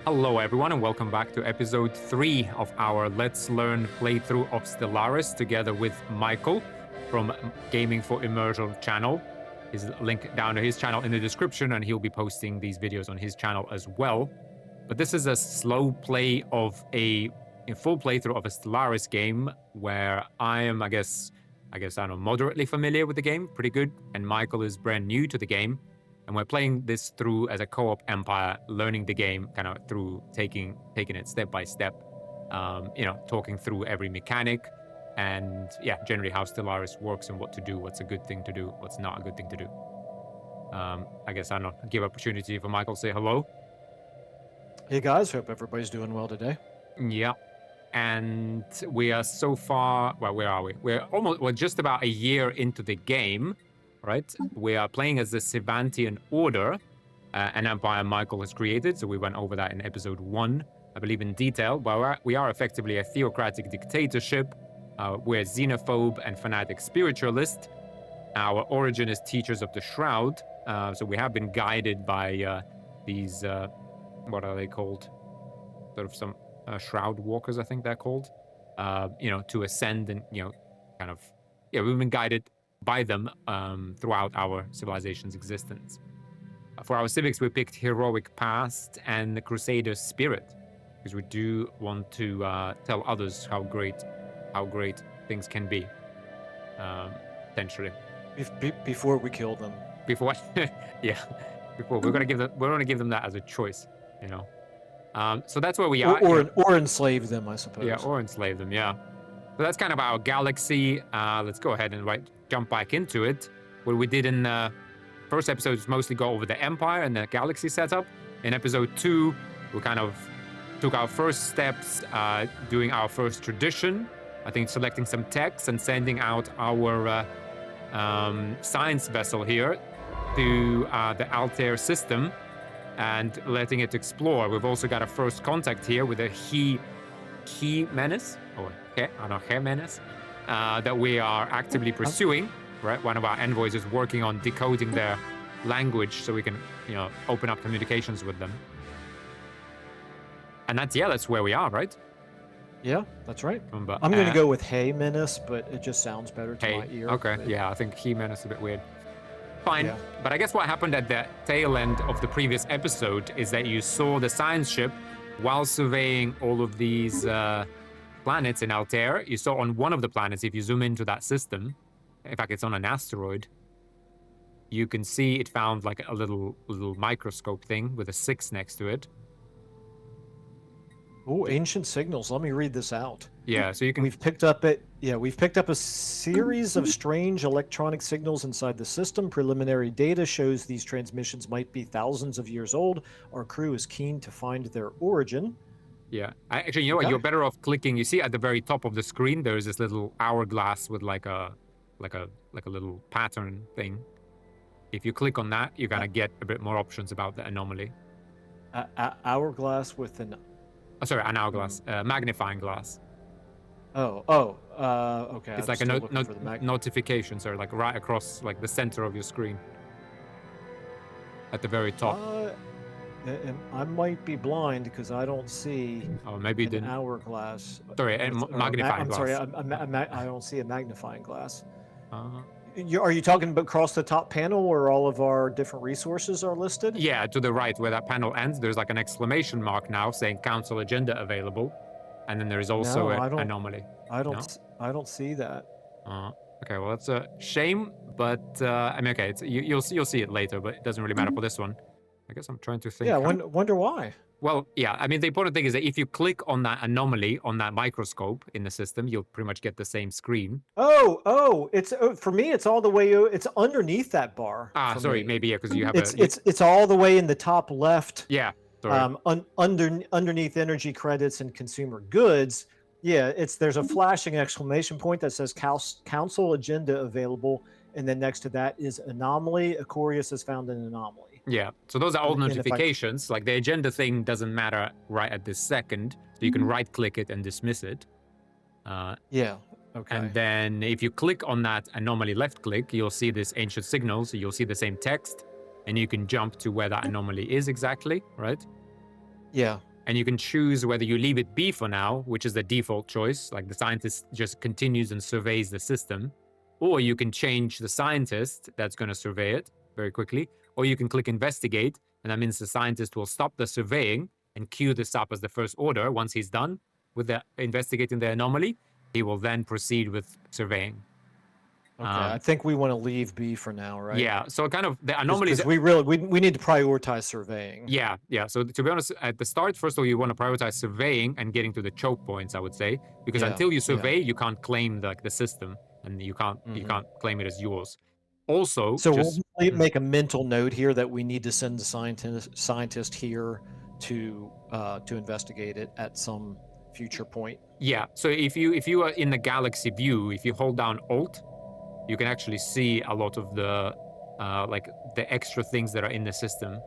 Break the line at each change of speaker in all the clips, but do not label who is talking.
Hello everyone and welcome back to episode 3 of our Let's Learn playthrough of Stellaris together with Michael from Gaming for Immersion channel. His link down to his channel in the description, and he'll be posting these videos on his channel as well. But this is a slow play of a full playthrough of a Stellaris game where I am, I guess I don't know, moderately familiar with the game, pretty good, and Michael is brand new to the game. And we're playing this through as a co-op empire, learning the game kind of through taking it step by step, talking through every mechanic and generally how Stellaris works and what to do, what's a good thing to do, what's not a good thing to do. I guess I don't know, give opportunity for Michael to say hello.
Hey guys, hope everybody's doing well today.
Yeah. And we are so far, well, where are we? We're just about a year into the game. Right, we are playing as the Civantian Order, an empire Michael has created. So we went over that in episode 1, I believe, in detail. But we are effectively a theocratic dictatorship. We're Xenophobe and Fanatic Spiritualist. Our origin is teachers of the Shroud. So we have been guided by these, what are they called? Sort of some Shroud walkers, I think they're called. To ascend and we've been guided by them throughout our civilization's existence. For our civics, we picked heroic past and the Crusader spirit, because we do want to tell others how great things can be, potentially.
Before we kill them.
Before, before we're gonna give them that as a choice, So that's where we are.
Or enslave them, I suppose.
Yeah, or enslave them. Yeah. So that's kind of our galaxy. Let's go ahead and jump back into it. What we did in the first episode is mostly go over the Empire and the galaxy setup. In episode 2, we kind of took our first steps, doing our first tradition. I think selecting some techs and sending out our science vessel here to the Altair system and letting it explore. We've also got a first contact here with a He Menace, Menace, that we are actively pursuing, right? One of our envoys is working on decoding their language so we can, open up communications with them. And that's where we are, right?
Yeah, that's right. I'm going to go with Hey Menace, but it just sounds better to my ear.
Okay,
but...
yeah, I think He Menace is a bit weird. Fine,
yeah.
But I guess what happened at the tail end of the previous episode is that you saw the science ship while surveying all of these planets in Altair. You saw on one of the planets, if you zoom into that system, in fact, it's on an asteroid, you can see it found like a little microscope thing with a 6 next to it.
Oh, ancient signals. Let me read this out.
Yeah, so you can...
We've picked up a series of strange electronic signals inside the system. Preliminary data shows these transmissions might be thousands of years old. Our crew is keen to find their origin.
Yeah, actually, you know what? You're better off clicking. You see at the very top of the screen, there is this little hourglass with like a little pattern thing. If you click on that, you're gonna get a bit more options about the anomaly.
Hourglass with an...
Oh, sorry, an hourglass, magnifying glass.
Okay.
It's like a notification, sorry, like right across like the center of your screen. At the very top.
I might be blind because I don't see an hourglass.
Sorry, magnifying glass.
I'm sorry, I don't see a magnifying glass. Are you talking about across the top panel where all of our different resources are listed?
Yeah, to the right where that panel ends, there's like an exclamation mark now saying Council Agenda available. And then there is also an anomaly.
I don't see that.
Okay, well, that's a shame, but okay, you'll see it later, but it doesn't really matter for this one. I guess I'm trying to think.
Yeah, wonder why.
Well, yeah, I mean, the important thing is that if you click on that anomaly on that microscope in the system, you'll pretty much get the same screen.
It's for me. It's all the way. It's underneath that bar.
Sorry, maybe because you have
it's all the way in the top left.
Yeah. Sorry.
Underneath energy credits and consumer goods. Yeah, there's a flashing exclamation point that says Council Agenda available, and then next to that is anomaly. Aquarius has found an anomaly.
Yeah, so those are all notifications. Like the agenda thing doesn't matter right at this second, so you can right-click it and dismiss it.
Yeah, okay.
And then if you click on that anomaly left-click, you'll see this ancient signal, so you'll see the same text, and you can jump to where that anomaly is exactly, right?
Yeah.
and you can choose whether you leave it B for now, which is the default choice, like the scientist just continues and surveys the system, or you can change the scientist that's going to survey it very quickly, or you can click investigate, and that means the scientist will stop the surveying and queue this up as the first order. Once he's done with the investigating the anomaly, he will then proceed with surveying.
Okay, I think we want to leave B for now, right?
Yeah, so kind of the anomalies.
Because we need to prioritize surveying.
Yeah. So to be honest, at the start, first of all, you want to prioritize surveying and getting to the choke points, I would say, because until you survey, you can't claim the system, and you can't claim it as yours. Also,
so we'll make a mental note here that we need to send the scientist here to investigate it at some future point.
Yeah. So if you are in the galaxy view, if you hold down Alt, you can actually see a lot of the like the extra things that are in the system,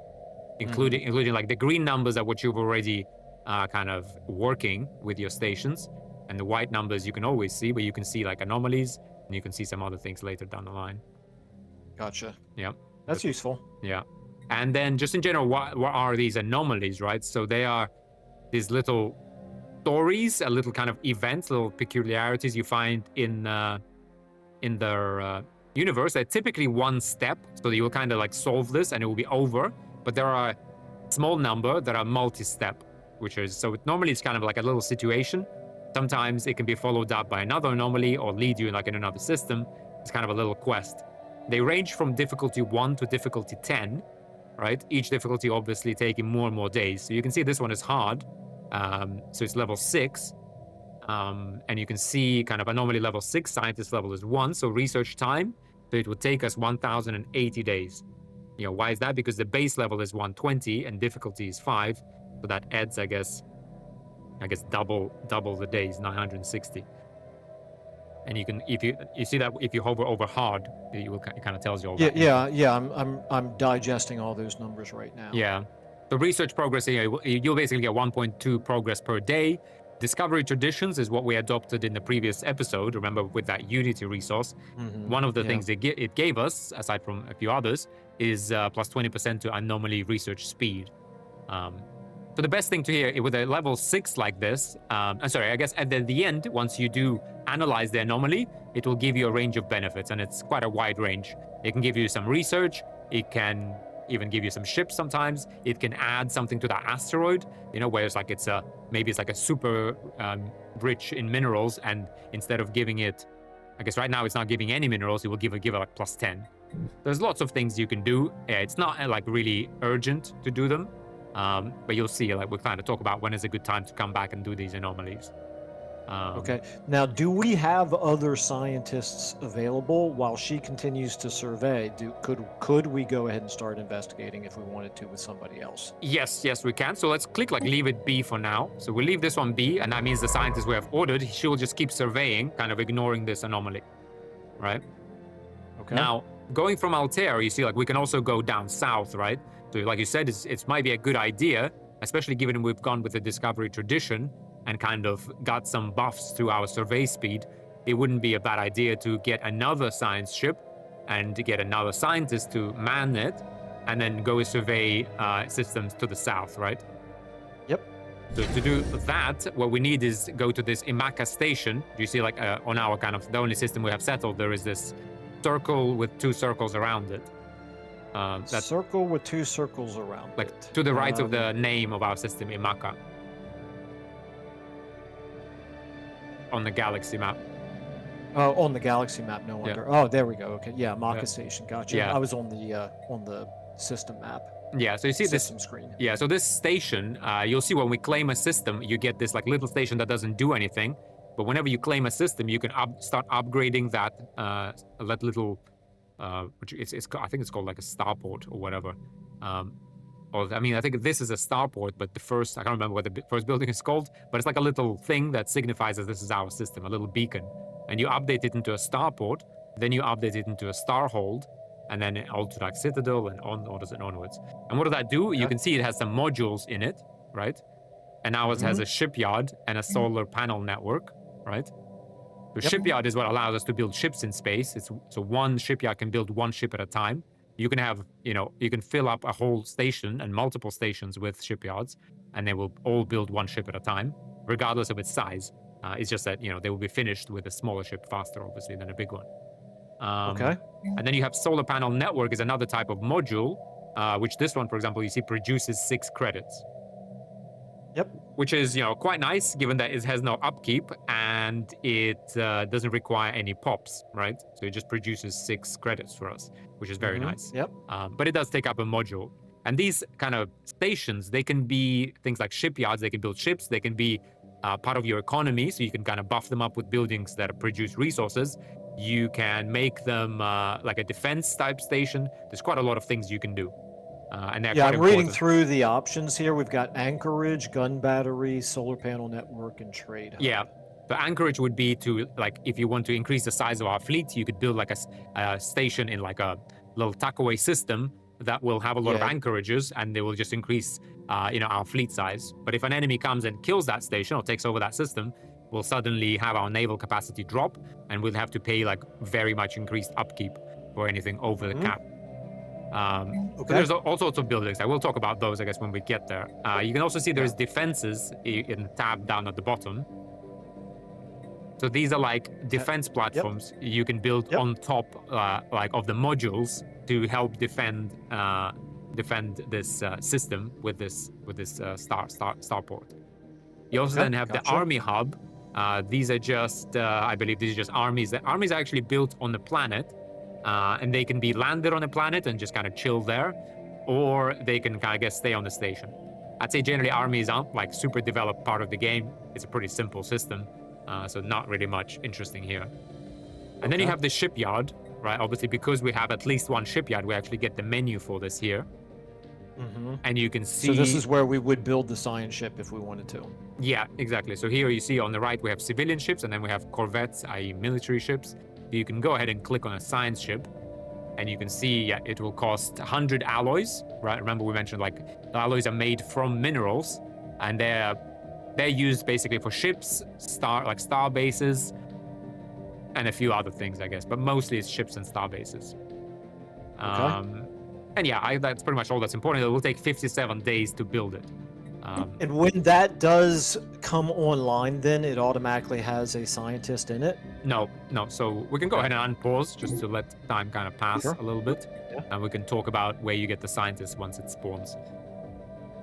including like the green numbers are what you've already kind of working with your stations, and the white numbers you can always see, but you can see like anomalies, and you can see some other things later down the line.
Gotcha.
Yeah.
That's useful.
Yeah. And then just in general, what are these anomalies, right? So they are these little stories, a little kind of events, little peculiarities you find in their universe. They're typically one step, so you will kind of like solve this and it will be over. But there are a small number that are multi-step, which is, so normally it's kind of like a little situation. Sometimes it can be followed up by another anomaly or lead you like in another system. It's kind of a little quest. They range from difficulty 1 to difficulty 10, right? Each difficulty obviously taking more and more days. So you can see this one is hard. So it's level 6. And you can see kind of anomaly level 6, scientist level is 1, so research time. So it would take us 1,080 days. You know, why is that? Because the base level is 120 and difficulty is 5. So that adds, I guess double the days, 960. And you can, if you see that if you hover over hard, it kind of tells you all that.
Yeah. I'm digesting all those numbers right now.
Yeah. The research progress, you'll basically get 1.2 progress per day. Discovery traditions is what we adopted in the previous episode, remember, with that Unity resource. One of the things it gave us, aside from a few others, is plus 20% to anomaly research speed. So the best thing to hear with a level 6 like this, I guess at the end, once you do analyze the anomaly, it will give you a range of benefits, and it's quite a wide range. It can give you some research, it can even give you some ships sometimes, it can add something to that asteroid, where it's like maybe it's like a super rich in minerals, and instead of giving it, I guess right now it's not giving any minerals, it will give it like plus 10. There's lots of things you can do. It's not like really urgent to do them. But you'll see, like we'll kind of talk about when is a good time to come back and do these anomalies.
Okay. Now, do we have other scientists available while she continues to survey? Could we go ahead and start investigating if we wanted to with somebody else?
Yes, we can. So let's click like leave it B for now. So we'll leave this one B, and that means the scientist we have ordered, she will just keep surveying, kind of ignoring this anomaly, right?
Okay.
Now, going from Altair, you see, like we can also go down south, right? So like you said, it might be a good idea, especially given we've gone with the discovery tradition and kind of got some buffs through our survey speed. It wouldn't be a bad idea to get another science ship and to get another scientist to man it and then go survey systems to the south, right?
Yep.
So to do that, what we need is go to this Imaka station. Do you see like on our kind of, the only system we have settled, there is this circle with 2 circles around it.
That circle with 2 circles around
like
it.
To the right of the name of our system, Imaka. On the galaxy map.
Oh, on the galaxy map, no wonder. Yeah. Oh, there we go. Okay, yeah, Imaka Station. Gotcha.
Yeah.
I was on the system map.
Yeah, so you see
system screen.
Yeah, so this station, you'll see when we claim a system, you get this like little station that doesn't do anything. But whenever you claim a system, you can start upgrading that little. Which I think it's called like a starport or whatever. I think this is a starport, but I can't remember what the first building is called, but it's like a little thing that signifies that this is our system, a little beacon. And you update it into a starport, then you update it into a starhold, and then to like Citadel and onwards. And what does that do? Okay. You can see it has some modules in it, right? And ours has a shipyard and a solar panel network, right? The shipyard is what allows us to build ships in space. So one shipyard can build one ship at a time. You can have, you can fill up a whole station and multiple stations with shipyards. and they will all build one ship at a time, regardless of its size. It's just that, they will be finished with a smaller ship faster, obviously, than a big one.
Okay.
And then you have solar panel network is another type of module, which this one, for example, you see produces 6 credits.
Yep.
Which is, quite nice, given that it has no upkeep and it doesn't require any pops, right? So it just produces 6 credits for us, which is very nice.
Yep.
But it does take up a module. And these kind of stations, they can be things like shipyards. They can build ships. They can be part of your economy, so you can kind of buff them up with buildings that produce resources. You can make them like a defense type station. There's quite a lot of things you can do. And they're quite
I'm reading
important.
through the options here. We've got anchorage, gun battery, solar panel network, and trade hub.
Yeah. So anchorage would be to, like, if you want to increase the size of our fleet, you could build like a station in like a little tuckaway system that will have a lot of anchorages, and they will just increase, our fleet size. But if an enemy comes and kills that station or takes over that system, we'll suddenly have our naval capacity drop, and we'll have to pay like very much increased upkeep for anything over the cap. But there's all sorts of buildings. I will talk about those, I guess, when we get there. You can also see there's defenses in the tab down at the bottom. So these are like defense platforms you can build on top, like of the modules to help defend this system with this starport. You also then have the army hub. These are just, I believe, these are just armies. The armies are actually built on the planet. And they can be landed on a planet and just kind of chill there, or they can kind of stay on the station. I'd say generally armies aren't like super developed part of the game. It's a pretty simple system, so not really much interesting here. And then you have the shipyard, right? Obviously, because we have at least one shipyard, we actually get the menu for this here. And you can see...
So this is where we would build the science ship if we wanted to.
Yeah, exactly. So here you see on the right, we have civilian ships, and then we have corvettes, i.e. military ships. You can go ahead and click on a science ship, and you can see it will cost 100 alloys, right? Remember we mentioned like the alloys are made from minerals, and they're used basically for ships, star bases, and a few other things, I guess, but mostly it's ships and star bases. And that's pretty much all that's important. It will take 57 days to build it.
And when that does come online, then it automatically has a scientist in it?
No. So we can go ahead and unpause just to let time kind of pass a little bit. And we can talk about where you get the scientists once it spawns.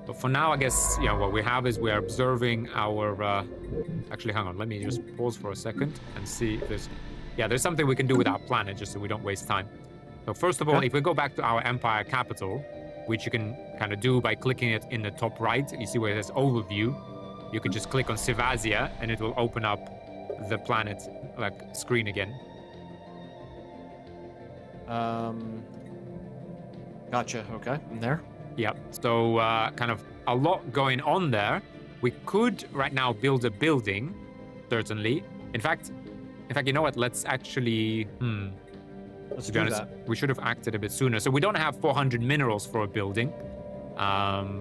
But for now, I guess, what we have is we're observing our... Actually, hang on. Let me just pause for a second and see if there's... there's something we can do with our planet just so we don't waste time. So first of all, if we go back to our empire capital, which you can kind of do by clicking it in the top right. You see where it says overview. You can just click on Civasia and it will open up the planet screen again.
Gotcha. Okay. In there.
Yeah. So kind of a lot going on there. We could right now build a building, certainly. In fact, you know what? Let's actually.
Let's do that.
We should have acted a bit sooner. So we don't have 400 minerals for a building. I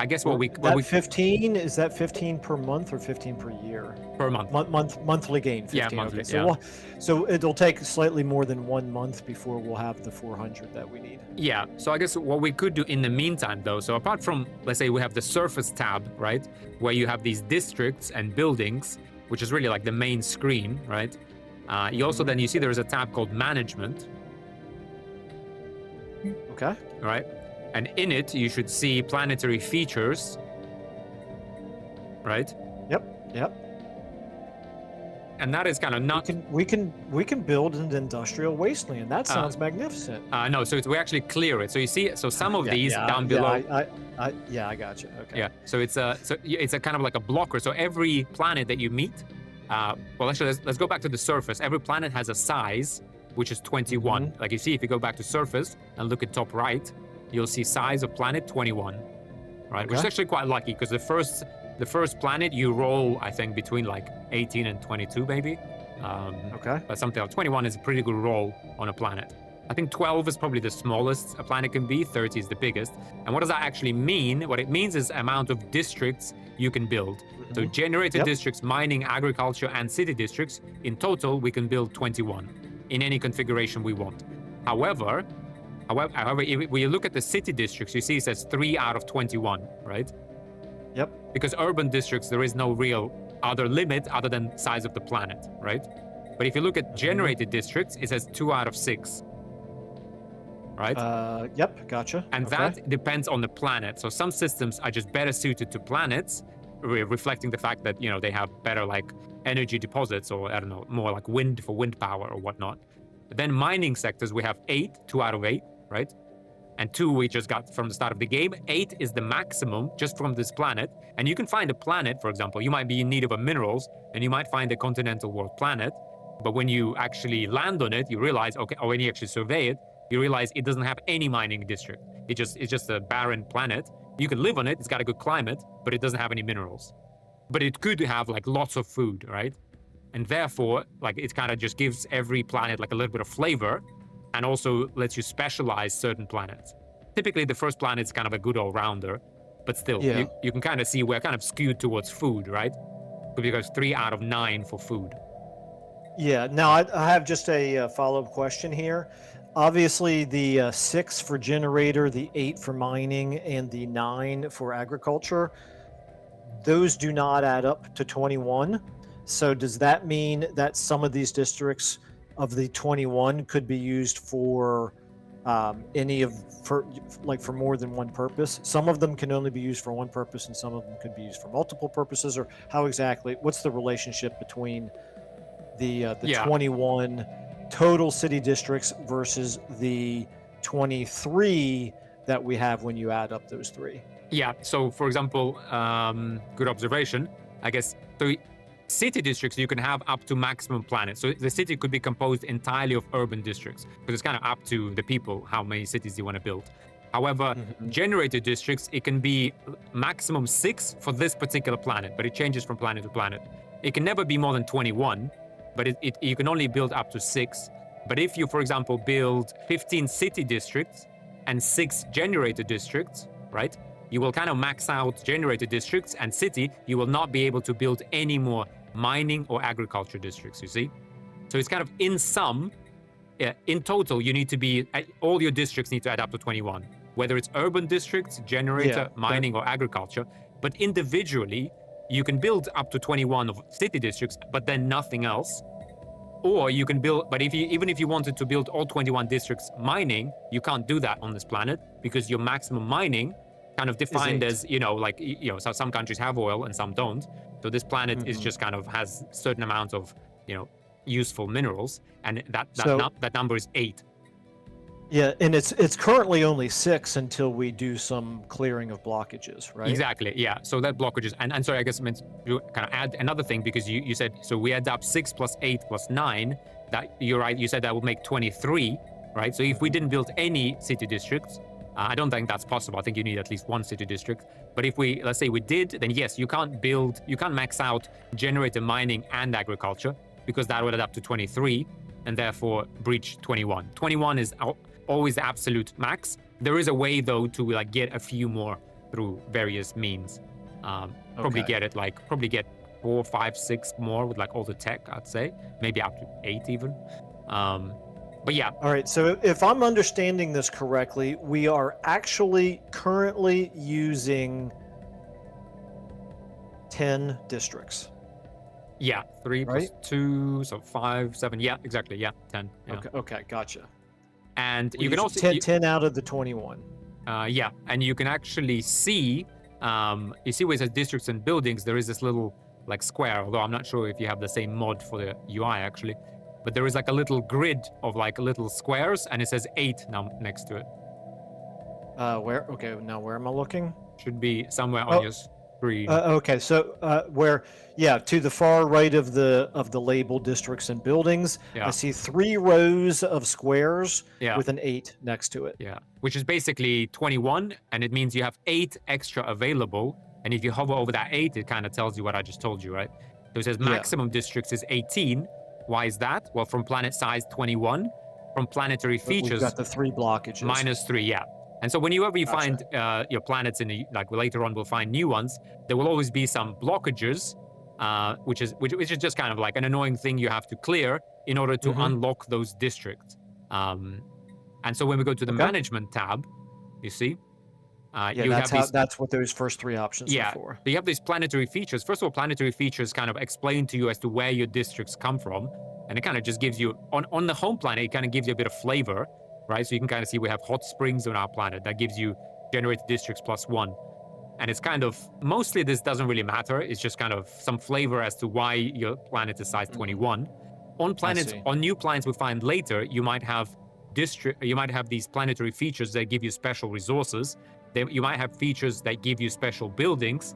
guess what we
15 is that 15 per month or 15 per year?
Per month.
Monthly gain. 15.
Yeah, monthly.
Okay. So it'll take slightly more than 1 month before we'll have the 400 that we need.
Yeah. So I guess what we could do in the meantime, though, so apart from, let's say we have the surface tab, right, where you have these districts and buildings, which is really like the main screen, right? You also then you see there's a tab called management.
Okay.
Right. And in it, you should see planetary features, right?
Yep.
And that is kind of not.
We can build an industrial wasteland. That sounds magnificent.
No, so we actually clear it. So you see, so some of these down below.
I got you. Okay.
Yeah. So it's a kind of like a blocker. So every planet that you meet, well, actually, let's go back to the surface. Every planet has a size, which is 21. Like you see, if you go back to surface and look at top right, you'll see size of planet 21, right? Which is actually quite lucky because the first planet you roll, I think, between like 18 and 22 maybe. But something like 21 is a pretty good roll on a planet. I think 12 is probably the smallest a planet can be. 30 is the biggest. And what does that actually mean? What it means is amount of districts you can build. So generated districts, mining, agriculture, and city districts. In total, we can build 21 in any configuration we want. However, However, when you look at the city districts, you see it says 3 out of 21, right?
Yep.
Because urban districts, there is no real other limit other than size of the planet, right? But if you look at generated districts, it says 2 out of 6, right?
Yep, gotcha.
And that depends on the planet. So some systems are just better suited to planets, reflecting the fact that, they have better like energy deposits, or I don't know, more like wind for wind power or whatnot. But then mining sectors, we have 2 out of 8, right? And 2 we just got from the start of the game. 8 is the maximum just from this planet. And you can find a planet, for example, you might be in need of minerals, and you might find a continental world planet. But when you actually land on it, you realize, or when you actually survey it, you realize it doesn't have any mining district. It's just a barren planet. You can live on it, it's got a good climate, but it doesn't have any minerals. But it could have like lots of food, right? And therefore, like it kind of just gives every planet like a little bit of flavor, and also lets you specialize certain planets. Typically, the first planet is kind of a good all-rounder, but still, you can kind of see we're kind of skewed towards food, right? Because 3 out of 9 for food.
Yeah. Now, I have just a follow-up question here. Obviously, the 6 for generator, the 8 for mining, and the 9 for agriculture, those do not add up to 21. So does that mean that some of these districts of the 21 could be used for for more than one purpose? Some of them can only be used for one purpose, and some of them could be used for multiple purposes. Or how exactly? What's the relationship between the 21 total city districts versus the 23 that we have when you add up those 3?
Yeah. So, for example, good observation. I guess city districts, you can have up to maximum planets. So the city could be composed entirely of urban districts, because it's kind of up to the people how many cities you want to build. However, generated districts, it can be maximum 6 for this particular planet, but it changes from planet to planet. It can never be more than 21, but you can only build up to 6. But if you, for example, build 15 city districts and 6 generated districts, right? You will kind of max out generated districts, and city, you will not be able to build any more mining or agriculture districts, you see? So it's kind of in sum, in total, you need to be, all your districts need to add up to 21, whether it's urban districts, generator, mining, or agriculture. But individually, you can build up to 21 of city districts, but then nothing else. Or you can build, but even if you wanted to build all 21 districts mining, you can't do that on this planet, because your maximum mining kind of defined as, so some countries have oil and some don't. So this planet is just kind of has certain amounts of, useful minerals, and that number is 8.
Yeah, and it's currently only 6 until we do some clearing of blockages, right?
Exactly, yeah. So that blockages, and sorry, I guess I meant to kind of add another thing, because you said, so we add up 6 plus 8 plus 9, that you're right, you said that would make 23, right? So if we didn't build any city districts, I don't think that's possible. I think you need at least 1 city district. But if let's say we did, then yes, you can't max out generator, mining, and agriculture, because that would add up to 23, and therefore breach 21. 21 is always the absolute max. There is a way, though, to get a few more through various means. Probably get 4, 5, 6 more with all the tech, I'd say. Maybe up to 8 even. But yeah.
All right. So if I'm understanding this correctly, we are actually currently using 10 districts.
Yeah. 3 plus 2, so 5, 7. Yeah, exactly. Yeah, 10. Yeah.
Okay. Gotcha.
And you can also
10 out of the 21.
Yeah, and you can actually see, you see where it says districts and buildings, there is this little square, although I'm not sure if you have the same mod for the UI actually. But there is a little grid of little squares, and it says 8 now next to it.
Where? Okay, now where am I looking?
Should be somewhere on your screen.
Okay, so to the far right of the label districts and buildings, I see 3 rows of squares with an 8 next to it.
Yeah, which is basically 21, and it means you have 8 extra available. And if you hover over that 8, it kind of tells you what I just told you, right? So it says maximum districts is 18. Why is that? Well, from planet size 21, from planetary features,
we've got the 3 blockages.
-3, yeah. And so whenever you find your planets in later on, we'll find new ones. There will always be some blockages, which is just kind of an annoying thing you have to clear in order to unlock those districts. And so when we go to the
Okay.
management tab, you see,
Yeah,
you have these.
that's what those first 3 options
Yeah,
are for.
so you have these planetary features. First of all, planetary features kind of explain to you as to where your districts come from, and it kind of just gives you on the home planet. It kind of gives you a bit of flavor, right? So you can kind of see we have hot springs on our planet. That gives you generated districts +1, and it's kind of mostly this doesn't really matter. It's just kind of some flavor as to why your planet is size 21. On planets,
see.
on new planets we find later, you might have these planetary features that give you special resources. You might have features that give you special buildings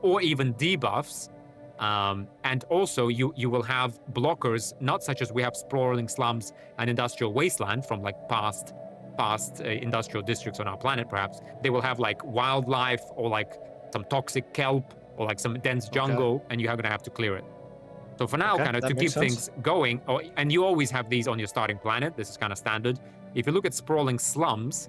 or even debuffs. And also you will have blockers, not such as we have sprawling slums and industrial wasteland from like past industrial districts on our planet, perhaps. They will have like wildlife or like some toxic kelp or like some dense jungle, and you're gonna have to clear it. So for now, kind of to keep things going, and you always have these on your starting planet. This is kind of standard. If you look at sprawling slums,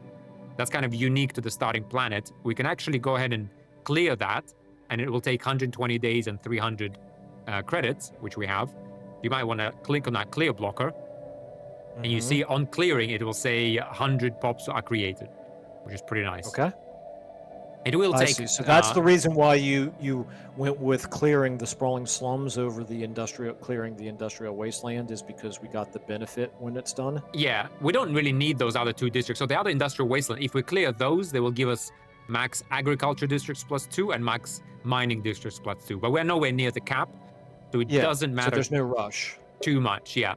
that's kind of unique to the starting planet. We can actually go ahead and clear that, and it will take 120 days and 300 credits, which we have. You might want to click on that clear blocker, and you see on clearing, it will say 100 pops are created, which is pretty nice.
Okay.
It will take.
See. So that's the reason why you went with clearing the sprawling slums over clearing the industrial wasteland, is because we got the benefit when it's done.
Yeah, we don't really need those other 2 districts. So the other industrial wasteland, if we clear those, they will give us max agriculture districts +2 and max mining districts +2. But we're nowhere near the cap, so it doesn't matter.
So there's no rush.
Too much. Yeah.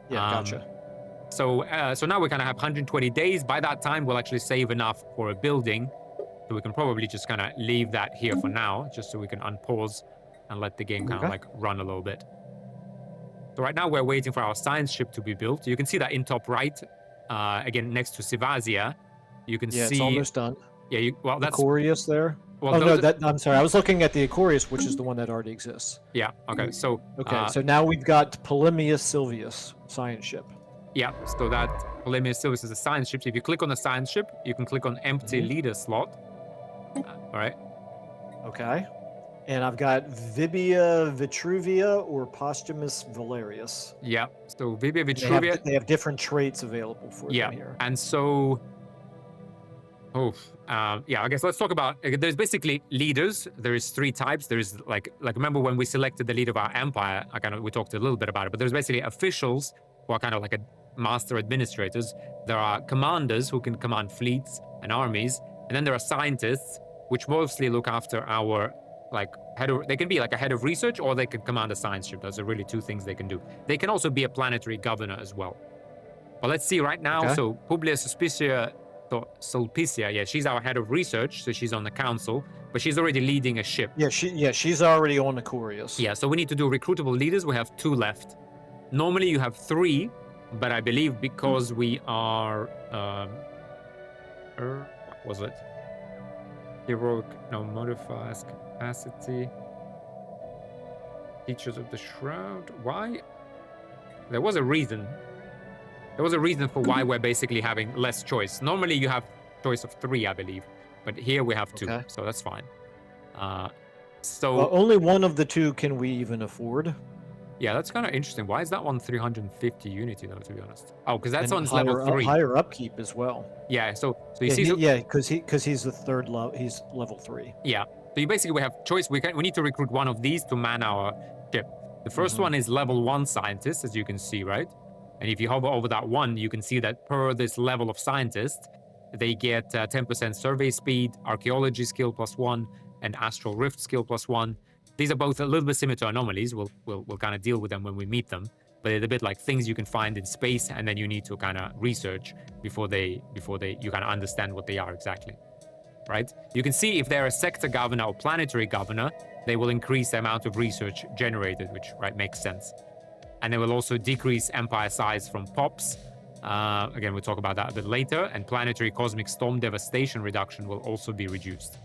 Yeah, gotcha.
So now we kind of have 120 days. By that time, we'll actually save enough for a building. So we can probably just kind of leave that here for now, just so we can unpause and let the game kind of like run a little bit. So right now we're waiting for our science ship to be built. You can see that in top right, again, next to Sivasia, you can see...
it's almost done.
Yeah, well, that's...
Aquarius there?
Well,
I'm sorry. I was looking at the Aquarius, which is the one that already exists.
Yeah, okay, so...
so now we've got Polemius Silvius, science ship.
Yeah, so that Polemius Silvius is a science ship. So if you click on the science ship, you can click on empty leader slot. All right.
Okay. And I've got Vibia Vitruvia or Posthumus Valerius.
Yeah. So Vibia Vitruvia.
They have different traits available for them here.
And so, I guess let's talk about. There's basically leaders. There is 3 types. There's like remember when we selected the leader of our empire? We talked a little bit about it. But there's basically officials who are kind of like a master administrators. There are commanders who can command fleets and armies, and then there are scientists, which mostly look after our they can be like a head of research, or they can command a science ship. Those are really 2 things they can do. They can also be a planetary governor as well. But let's see right now. So Publia Sulpicia, she's our head of research, so she's on the council, but she's already leading a ship.
She's already on Aquarius.
Yeah, so we need to do recruitable leaders. We have 2 left. Normally you have 3, but I believe because we are what was it? Heroic, no, modifiers, capacity, teachers of the Shroud. Why? There was a reason. There was a reason for why we're basically having less choice. Normally you have choice of 3, I believe, but here we have 2, so that's fine. So
only one of the 2 can we even afford.
Yeah, that's kind of interesting. Why is that one 350 unity though, to be honest? Oh, because that one's level 3.
Higher upkeep as well.
Yeah, so you see...
because he's the 3rd level. He's level 3.
Yeah, so you basically have choice. We need to recruit one of these to man our ship. The first one is level 1 scientist, as you can see, right? And if you hover over that one, you can see that per this level of scientist, they get 10% survey speed, archaeology skill +1, and astral rift skill +1. These are both a little bit similar to anomalies. We'll kind of deal with them when we meet them, but they're a bit like things you can find in space, and then you need to kind of research before you kind of understand what they are exactly, right? You can see if they're a sector governor or planetary governor, they will increase the amount of research generated, which makes sense, and they will also decrease empire size from pops. Again, we'll talk about that a bit later. And planetary cosmic storm devastation reduction will also be reduced.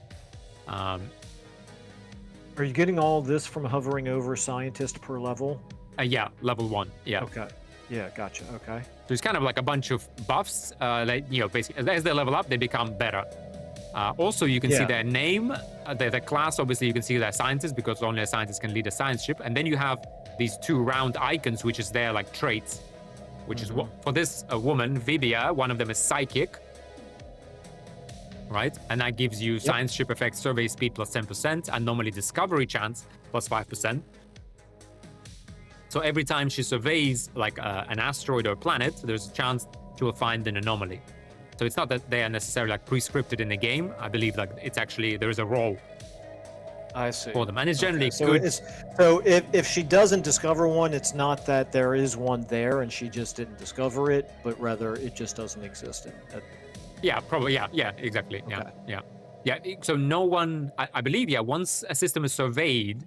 Are you getting all this from hovering over scientist per level?
Yeah, level 1. Yeah.
Okay. Yeah, gotcha. Okay.
So it's kind of like a bunch of buffs. Basically, as they level up, they become better. Also, you can see their name, their class. Obviously, you can see their scientists, because only a scientist can lead a science ship. And then you have these 2 round icons, which is their like traits. which is what for this woman, Vibia, one of them is psychic, right? And that gives you science ship effect, survey speed plus 10%, anomaly discovery chance plus 5%. So every time she surveys like an asteroid or planet, there's a chance she will find an anomaly. So it's not that they are necessarily like pre-scripted in the game. I believe like it's actually there is a role
I see.
for them, and it's generally
so
good.
So if she doesn't discover one, it's not that there is one there and she just didn't discover it, but rather it just doesn't exist.
Yeah, probably. Yeah, exactly.
Okay.
Yeah. So no one, I believe, once a system is surveyed,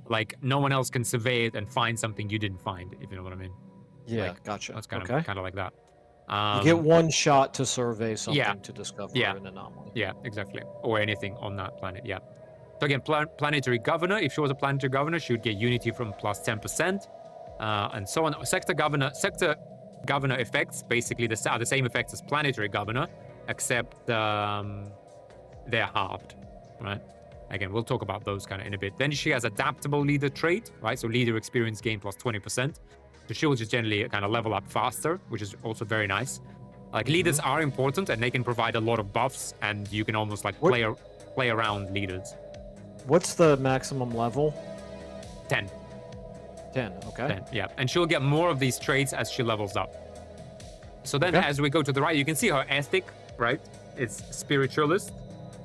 like no one else can survey it and find something you didn't find, if you know what I mean.
Yeah,
Like,
gotcha.
That's kind
Okay.
of like that.
You get one shot to survey something to discover
Yeah.
an anomaly.
Yeah, exactly. Or anything on that planet. Yeah. So again, planetary governor. If she was a planetary governor, she would get unity from plus 10%, and so on. Sector governor effects basically are the same effects as planetary governor, except they're halved, right? Again, we'll talk about those kind of in a bit. Then she has adaptable leader trait, right? So leader experience gain plus 20%. So she will just generally kind of level up faster, which is also very nice. Like leaders are important, and they can provide a lot of buffs, and you can almost like play around leaders.
What's the maximum level?
10.
10, okay.
10, yeah. And she'll get more of these traits as she levels up. So then as we go to the right, you can see her ethic, right? It's spiritualist,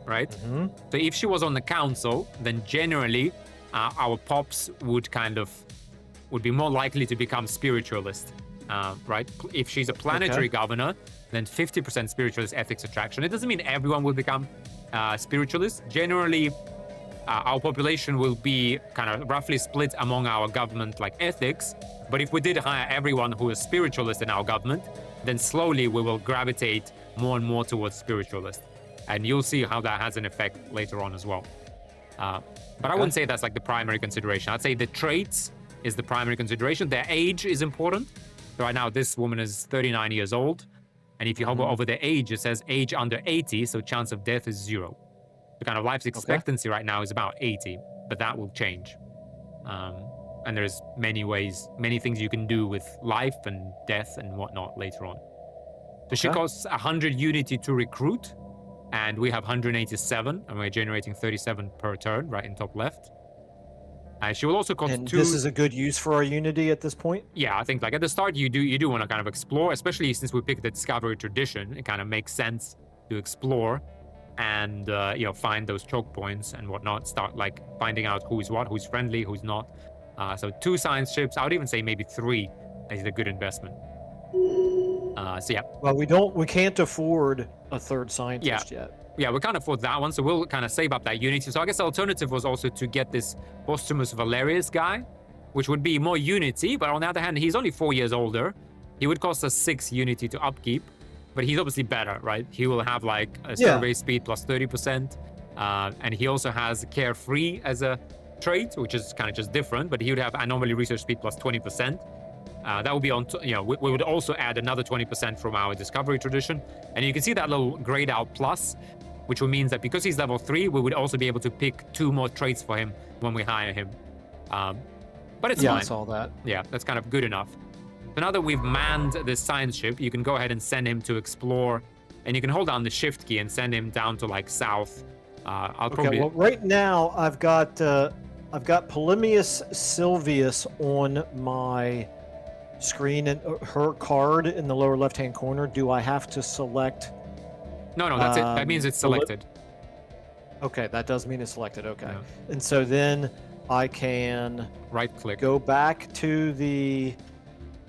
right? So if she was on the council, then generally our pops would be more likely to become spiritualist, right? If she's a planetary governor, then 50% spiritualist ethics attraction. It doesn't mean everyone will become spiritualist. Generally, our population will be kind of roughly split among our government like ethics. But if we did hire everyone who is spiritualist in our government, then slowly we will gravitate more and more towards spiritualist. And you'll see how that has an effect later on as well. But I wouldn't say that's like the primary consideration. I'd say the traits is the primary consideration. Their age is important. So right now, this woman is 39 years old. And if you hover over their age, it says age under 80, so chance of death is 0. The kind of life expectancy right now is about 80, but that will change. And there's many things you can do with life and death and whatnot later on. So she costs 100 unity to recruit, and we have 187, and we're generating 37 per turn, right in top left. She will also cost 2.
This is a good use for our unity at this point?
Yeah, I think like at the start you do want to kind of explore, especially since we picked the discovery tradition. It kind of makes sense to explore and find those choke points and whatnot. Start like finding out who's what, who's friendly, who's not. So 2 science ships. I would even say maybe 3 is a good investment. So yeah.
Well, we can't afford a 3rd scientist yet.
Yeah, we can't afford that one, so we'll kind of save up that unity. So I guess the alternative was also to get this posthumous Valerius guy, which would be more unity, but on the other hand, he's only 4 years older. He would cost us 6 unity to upkeep, but he's obviously better, right? He will have like a survey speed plus 30%, and he also has carefree as a trait, which is kind of just different, but he would have anomaly research speed plus 20%. That would be on, we would also add another 20% from our discovery tradition. And you can see that little grayed out plus, which means that because he's level 3, we would also be able to pick 2 more traits for him when we hire him. But it's fine.
I saw that.
Yeah, that's kind of good enough. So now that we've manned this science ship, you can go ahead and send him to explore, and you can hold down the shift key and send him down to like south.
Well, right now I've got Polemius Silvius on my screen, and her card in the lower left-hand corner. Do I have to select?
No, that's it. That means it's selected.
Okay, that does mean it's selected. Okay, and so then I can
right-click,
go back to the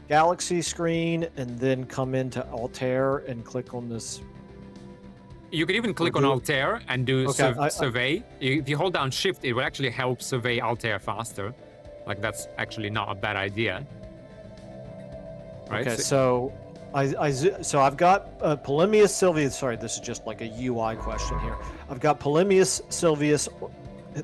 Galaxy screen, and then come into Altair and click on this.
You could even click on Altair and do survey. If you hold down Shift, it will actually help survey Altair faster. Like that's actually not a bad idea. Right?
Okay, so I've got Polemius Silvius. Sorry, this is just like a UI question here. I've got Polemius Silvius,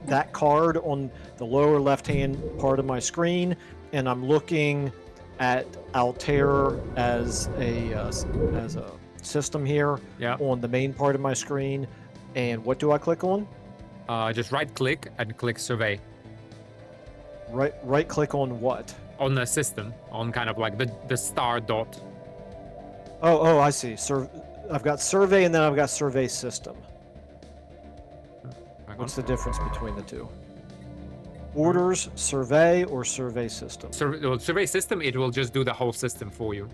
that card on the lower left-hand part of my screen, and I'm looking at Altair as a system here on the main part of my screen. And what do I click on?
Just right-click and click survey.
Right-click on what?
On the system, on kind of like the star dot
Oh, I see. I've got survey and then I've got survey system. What's the difference between the two? Orders, survey, or survey system?
Survey system, it will just do the whole system for you.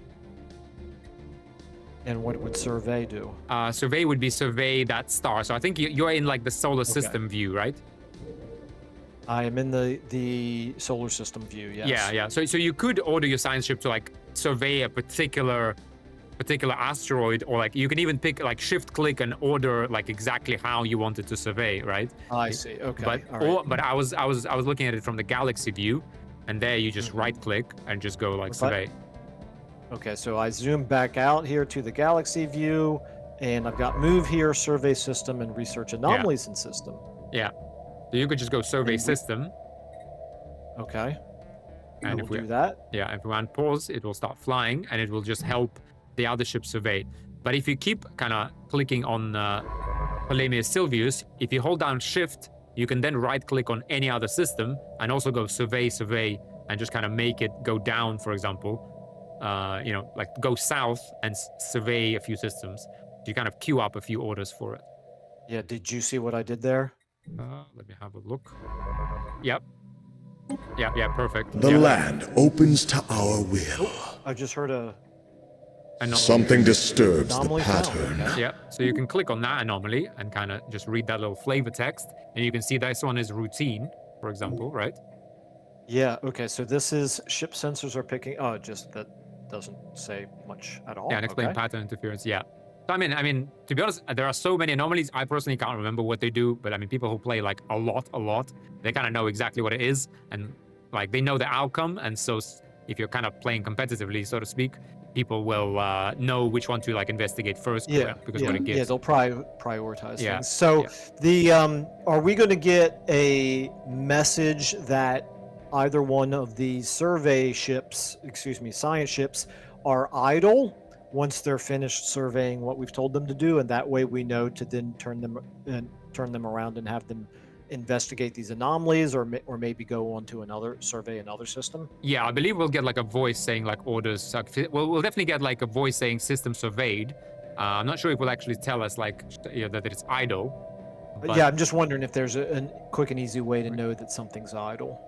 And what would survey do?
Survey would be survey that star. So I think you're in like the solar system view, right?
I am in the solar system view, yes.
Yeah. So you could order your science ship to like survey a particular asteroid, or like you can even pick like shift click and order like exactly how you want it to survey, right?
I see. Okay.
But I was looking at it from the galaxy view, and there you just right click and just go like survey.
Okay, so I zoom back out here to the galaxy view, and I've got move here, survey system, and research anomalies in system.
Yeah. So you could just go survey system.
Okay.
And
if we do that.
Yeah, if we want pause, it will start flying, and it will just help the other ship survey. But if you keep kind of clicking on Ptolemy's Silvius, if you hold down shift, you can then right click on any other system and also go survey, and just kind of make it go down, for example. Like go south and survey a few systems. You kind of queue up a few orders for it.
Yeah, did you see what I did there?
Let me have a look. Yep. Yeah, perfect.
The land opens to our will.
I just heard
Something disturbs the
anomaly
pattern.
sound. Okay.
Yeah, so you can click on that anomaly and kind of just read that little flavor text, and you can see this one is routine, for example, right?
Yeah, okay, so this is ship sensors are picking. Oh, just that doesn't say much at all.
Yeah, and explain pattern interference. Yeah. So I mean, to be honest, there are so many anomalies. I personally can't remember what they do, but I mean, people who play like a lot, they kind of know exactly what it is, and like they know the outcome. And so, if you're kind of playing competitively, so to speak, people will know which one to like investigate first. Because what it gives.
Yeah, they'll prioritize things. So are we going to get a message that either one of these science ships are idle once they're finished surveying what we've told them to do, and that way we know to then turn them around and have them investigate these anomalies, or maybe go on to another system?
Yeah, I believe we'll get like a voice saying like orders. We'll definitely get like a voice saying system surveyed. I'm not sure if it will actually tell us like that it's idle. But...
Yeah, I'm just wondering if there's a quick and easy way to know that something's idle.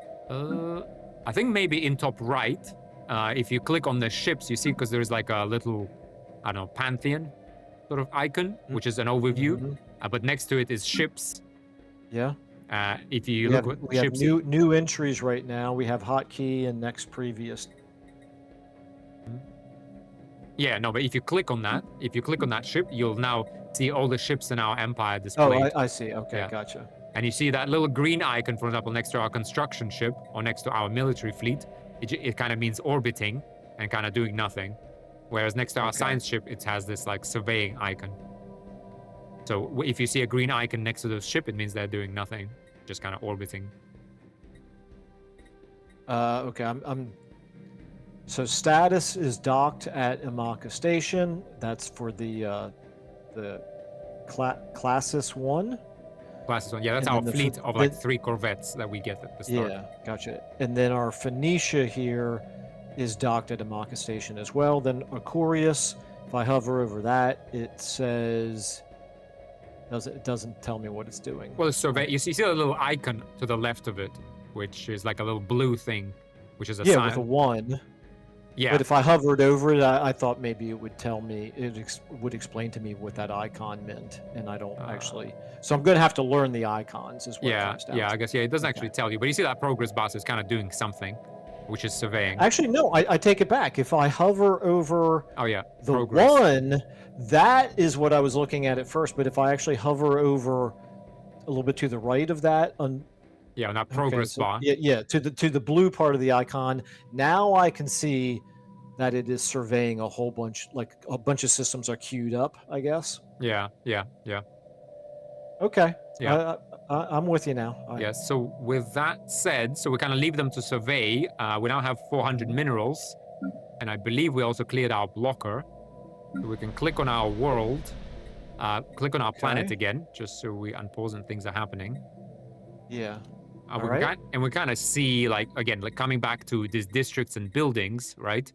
I think maybe in top right, if you click on the ships, you see, because there's like a little, I don't know, Pantheon sort of icon, which is an overview. But next to it is ships.
Yeah.
If you look at
we
ships,
have new entries right now. We have hotkey and next previous.
Yeah, no, but if you click on that ship, you'll now see all the ships in our empire displayed.
Oh, I see. Okay, gotcha.
And you see that little green icon, for example, next to our construction ship or next to our military fleet. It kind of means orbiting and kind of doing nothing. Whereas next to our science ship, it has this like surveying icon. So if you see a green icon next to the ship, it means they're doing nothing, just kind of orbiting.
Okay, so status is docked at Imaka Station. That's for the Classis 1.
Classis 1, yeah, that's our fleet of like 3 corvettes that we get at the start.
Yeah, gotcha. And then our Phoenicia here is docked at Imaka Station as well. Then Aquarius, if I hover over that, it says... It doesn't tell me what it's doing.
Well, it's survey. You see a little icon to the left of it, which is like a little blue thing, which is a sign.
With a 1.
Yeah.
But if I hovered over it, I thought maybe it would tell me, would explain to me what that icon meant, and I don't actually. So I'm going to have to learn the icons as well.
Yeah, I guess, it doesn't actually tell you. But you see that progress bar is kind of doing something, which is surveying.
Actually, no, I take it back. If I hover over the
progress.
1, that is what I was looking at first. But if I actually hover over a little bit to the right of that, on
that progress bar.
Yeah, to the blue part of the icon. Now I can see that it is surveying a whole bunch, like a bunch of systems are queued up, I guess.
Yeah.
Okay.
Yeah.
I'm with you now.
Yes. So with that said, we kind of leave them to survey. We now have 400 minerals, and I believe we also cleared our blocker. So we can click on our world, click on our planet again, just so we unpause and things are happening.
Yeah.
And we kind of see, like, again, like coming back to these districts and buildings, right?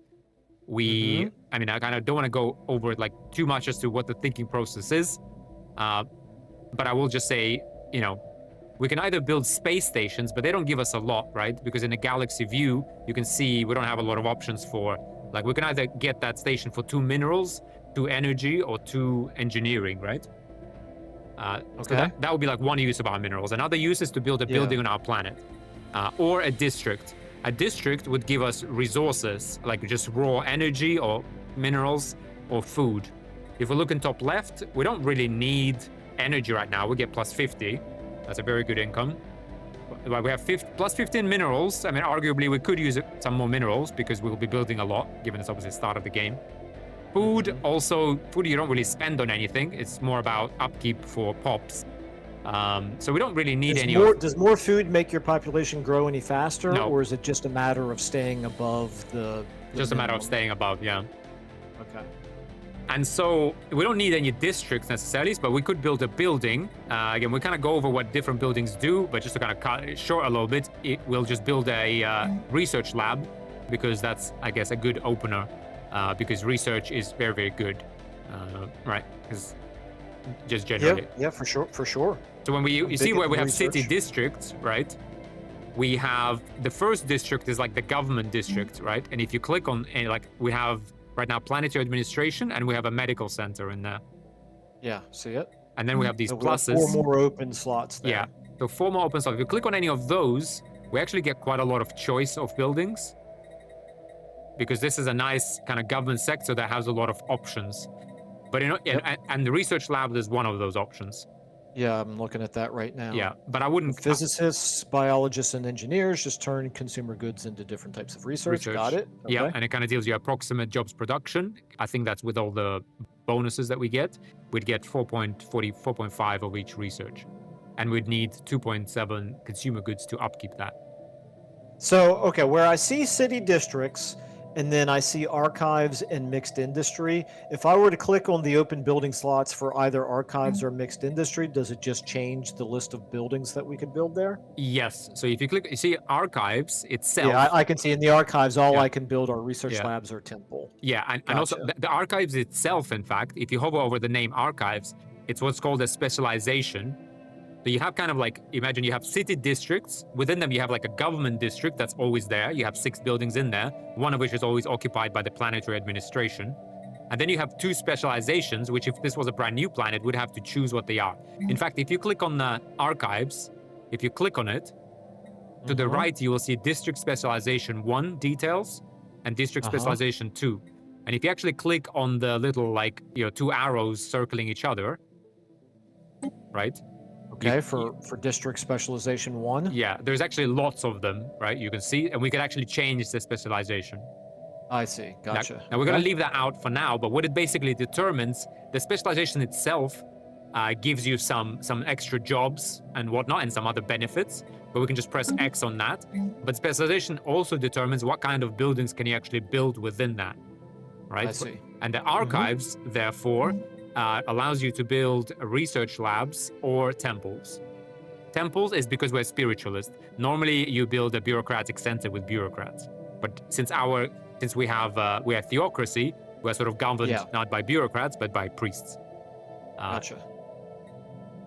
I mean, I kind of don't want to go over it like too much as to what the thinking process is, but I will just say, you know, we can either build space stations, but they don't give us a lot, right? Because in a galaxy view, you can see we don't have a lot of options for, like, we can either get that station for 2 minerals, 2 energy, or 2 engineering, right? So that would be like one use of our minerals. Another use is to build a building on our planet, or a district. A district would give us resources, like just raw energy or minerals or food. If we look in top left, we don't really need energy right now. We get plus 50. That's a very good income. But we have plus 15 minerals. I mean, arguably we could use some more minerals because we'll be building a lot, given it's obviously the start of the game. Food, also, food you don't really spend on anything. It's more about upkeep for pops. So we don't really need
Does more food make your population grow any faster?
No.
Or is it just a matter of staying above the
Just a matter of staying above, yeah.
Okay.
And so we don't need any districts necessarily, but we could build a building. Again, we kind of go over what different buildings do, but just to kind of cut it short a little bit, we'll just build a research lab, because that's, I guess, a good opener, because research is very, very good, right? Because just generally.
Yeah, for sure.
So when you see where we have city districts, right? We have the first district is like the government district, right? And if you click on, like, we have right now planetary administration, and we have a medical center in there.
Yeah, see it?
And then we have these
So we'll have
pluses.
4 more open slots there.
Yeah, so 4 more open slots. If you click on any of those, we actually get quite a lot of choice of buildings, because this is a nice kind of government sector that has a lot of options. But and the research lab is one of those options.
Yeah, I'm looking at that right now.
Yeah, but I wouldn't.
Physicists, biologists, and engineers just turn consumer goods into different types of research. Got it. Okay.
Yeah, and it kind of deals you approximate jobs production. I think that's with all the bonuses that we get. We'd get 4.5 of each research, and we'd need 2.7 consumer goods to upkeep that.
So, okay, where I see city districts, and then I see archives and mixed industry. If I were to click on the open building slots for either archives or mixed industry, does it just change the list of buildings that we could build there?
Yes. So if you click, you see archives itself.
Yeah, I can see in the archives, all I can build are research labs or temple.
Yeah, and also the archives itself, in fact, if you hover over the name archives, it's what's called a specialization. So you have kind of like, imagine you have city districts. Within them, you have like a government district that's always there. You have 6 buildings in there, one of which is always occupied by the planetary administration. And then you have 2 specializations, which if this was a brand new planet, would have to choose what they are. In fact, if you click on the archives, if you click on it, to the right, you will see district specialization 1 details and district specialization 2. And if you actually click on the little, like, 2 arrows circling each other, right?
Okay, for district specialization 1?
Yeah, there's actually lots of them, right? You can see, and we can actually change the specialization.
I see, gotcha.
Now we're going to leave that out for now, but what it basically determines, the specialization itself gives you some extra jobs and whatnot, and some other benefits, but we can just press X on that. But specialization also determines what kind of buildings can you actually build within that, right?
I see.
And the archives, therefore, allows you to build research labs or temples. Temples is because we're spiritualist. Normally, you build a bureaucratic center with bureaucrats. But since we have theocracy, we're sort of governed not by bureaucrats but by priests.
Gotcha.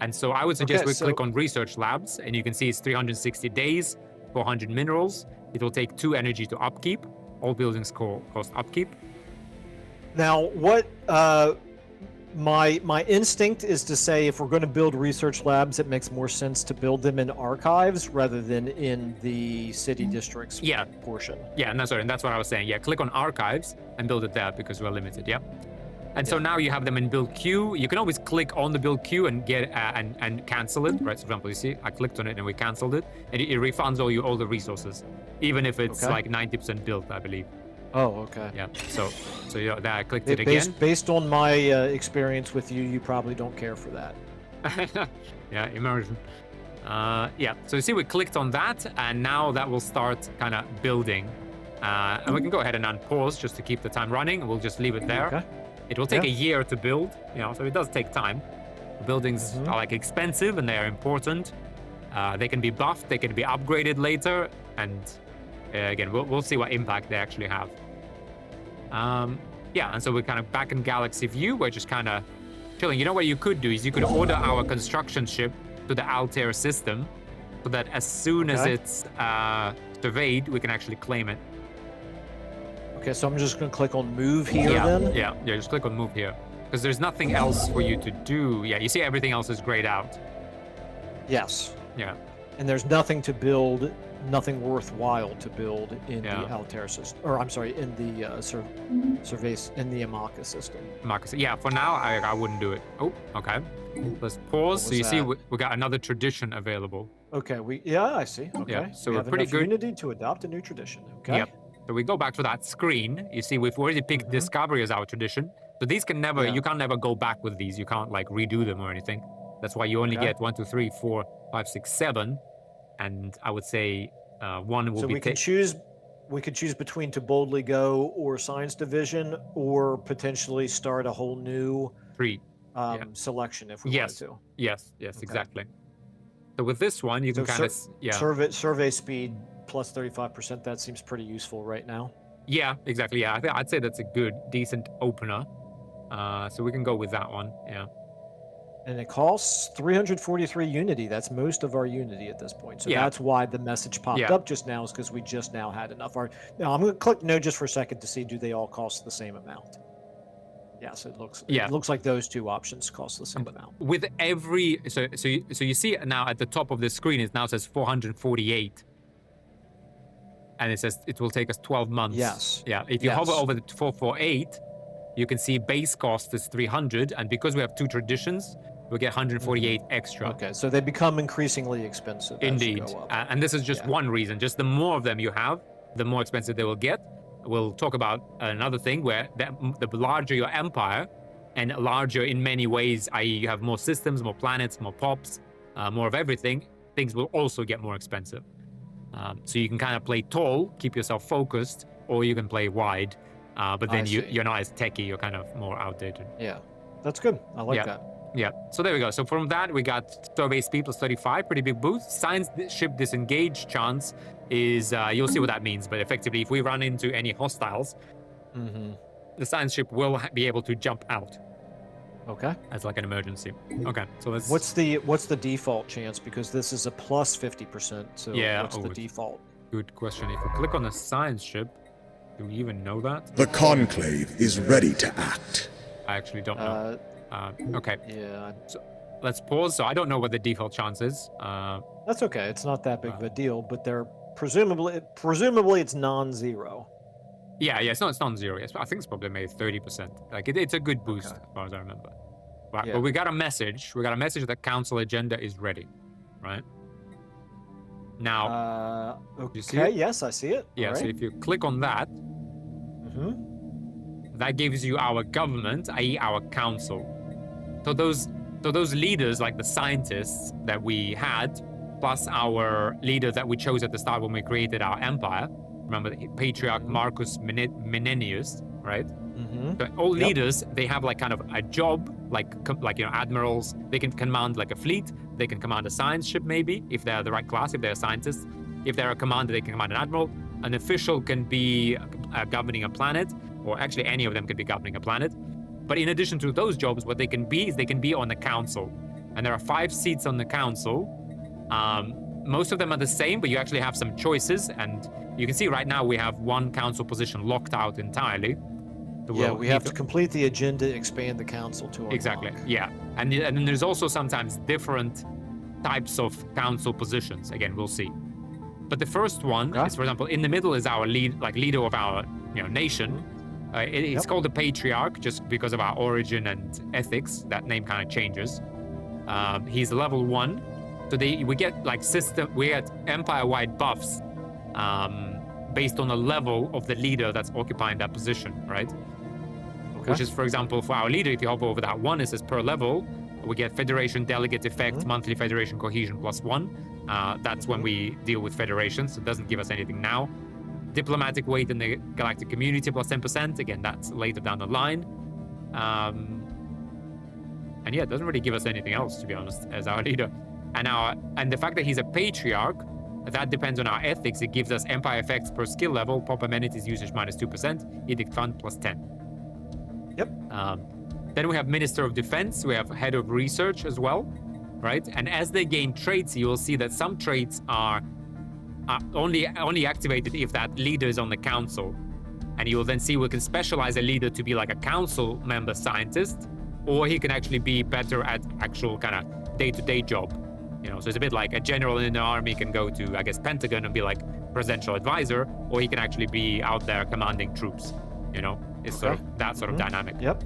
And so I would suggest we click on research labs, and you can see it's 360 days, 400 minerals. It will take 2 energy to upkeep. All buildings cost upkeep.
Now, what my instinct is to say, if we're going to build research labs, it makes more sense to build them in archives rather than in the city districts portion.
Yeah, and that's what I was saying. Yeah, click on archives and build it there because we're limited. Yeah. And so now you have them in build queue. You can always click on the build queue and get and cancel it, right? So for example, you see, I clicked on it and we canceled it, and it refunds all the resources, even if it's like 90% built, I believe.
Oh, okay.
Yeah. So that I clicked it again.
Based on my experience with you, you probably don't care for that.
Yeah, immersion. Yeah. So you see, we clicked on that, and now that will start kind of building. And we can go ahead and unpause just to keep the time running. We'll just leave it there. Okay. It will take a year to build, so it does take time. The buildings are like expensive and they are important. They can be buffed, they can be upgraded later, and again, we'll see what impact they actually have. Yeah, and so we're kind of back in Galaxy View. We're just kind of chilling. You know what you could do is you could order our construction ship to the Altair system so that as soon as it's surveyed, we can actually claim it.
Okay, so I'm just going to click on move here then?
Yeah, just click on move here. Because there's nothing else for you to do. Yeah, you see everything else is grayed out.
Yes.
Yeah.
And there's nothing to build, nothing worthwhile to build in the Altair system, or I'm sorry, in the surveys in the Amaka system.
Yeah, for now I wouldn't do it. Oh, okay. Let's pause. So you see we got another tradition available.
Okay, I see. Okay.
Yeah, so
we
we're
have
pretty
enough
good.
unity to adopt a new tradition. Okay.
Yep. So we go back to that screen. You see we've already picked discovery as our tradition. So these can never, you can't never go back with these. You can't like redo them or anything. That's why you only get 1, 2, 3, 4, 5, 6, 7. And I would say 1 will
so
be.
we could choose between to boldly go or science division, or potentially start a whole new
3
selection if we wanted to.
Yes, exactly. So with this one, you can kind of
survey speed plus 35%. That seems pretty useful right now.
Yeah, exactly. Yeah, I'd say that's a good, decent opener. So we can go with that one. Yeah.
And it costs 343 unity. That's most of our unity at this point. So that's why the message popped up just now, is because we just now had enough. Now I'm going to click no just for a second to see, do they all cost the same amount? Yes, it looks like those two options cost the same amount.
With every so you see now at the top of the screen, it now says 448. And it says it will take us 12 months.
Yes.
Yeah. If you hover over the 448, you can see base cost is 300, and because we have 2 traditions, we get 148 extra.
Okay, so they become increasingly expensive.
Indeed.
As you go up.
And this is just one reason. Just the more of them you have, the more expensive they will get. We'll talk about another thing where the larger your empire, and larger in many ways, i.e. you have more systems, more planets, more pops, more of everything, things will also get more expensive. So you can kind of play tall, keep yourself focused, or you can play wide, but then you're not as techy, you're kind of more outdated.
Yeah, that's good. I like that.
Yeah, so there we go. So from that, we got survey speed plus 35, pretty big boost. Science ship disengage chance is, you'll see what that means, but effectively, if we run into any hostiles, the science ship will be able to jump out.
Okay.
As like an emergency. Okay, so let's...
What's the default chance? Because this is a plus 50%, so what's the default?
Good question. If we click on the science ship, do we even know that?
The Conclave is ready to act.
I actually don't know. Okay.
Yeah.
So let's pause. So I don't know what the default chance is.
That's okay. It's not that big of a deal, but they're presumably it's non-zero.
Yeah, it's non-zero. Yes, I think it's probably made 30%. Like it's a good boost as far as I remember. Right, but we got a message. We got a message that council agenda is ready. Right. Now.
Okay.
You see it?
Yes, I see it.
Yeah.
All right.
So if you click on that, that gives you our government, i.e., our council. So those leaders, like the scientists that we had, plus our leader that we chose at the start when we created our empire. Remember, the Patriarch Marcus Menenius, right? So all leaders, they have like kind of a job, like admirals. They can command like a fleet. They can command a science ship, maybe, if they're the right class, if they're scientists. If they're a commander, they can command an admiral. An official can be governing a planet, or actually any of them can be governing a planet. But in addition to those jobs, what they can be is they can be on the council. And there are 5 seats on the council. Most of them are the same, but you actually have some choices. And you can see right now we have 1 council position locked out entirely.
So we have to complete the agenda, expand the council to unlock.
Exactly, yeah. And then there's also sometimes different types of council positions. Again, we'll see. But the first one is, for example, in the middle is our leader of our nation. It's called the Patriarch just because of our origin and ethics. That name kind of changes. He's level 1. So we get we get empire-wide buffs based on the level of the leader that's occupying that position, right? Okay. Which is, for example, for our leader, if you hover over that 1, it says per level, we get Federation Delegate Effect, monthly Federation Cohesion +1. That's when we deal with federations. It doesn't give us anything now. Diplomatic weight in the galactic community +10%. Again, that's later down the line. And yeah, it doesn't really give us anything else, to be honest, as our leader. And the fact that he's a patriarch That depends on our ethics. It gives us empire effects per skill level, pop amenities usage -2%, edict fund +10.
Yep.
Then we have Minister of Defense. We have Head of Research as well, right? And as they gain traits, you will see that some traits are only activated if that leader is on the council. And you will then see we can specialize a leader to be like a council member scientist, or he can actually be better at actual kind of day-to-day job. You know, so it's a bit like a general in the army can go to, I guess, Pentagon and be like presidential advisor, or he can actually be out there commanding troops. You know, it's sort of that sort of dynamic.
Yep.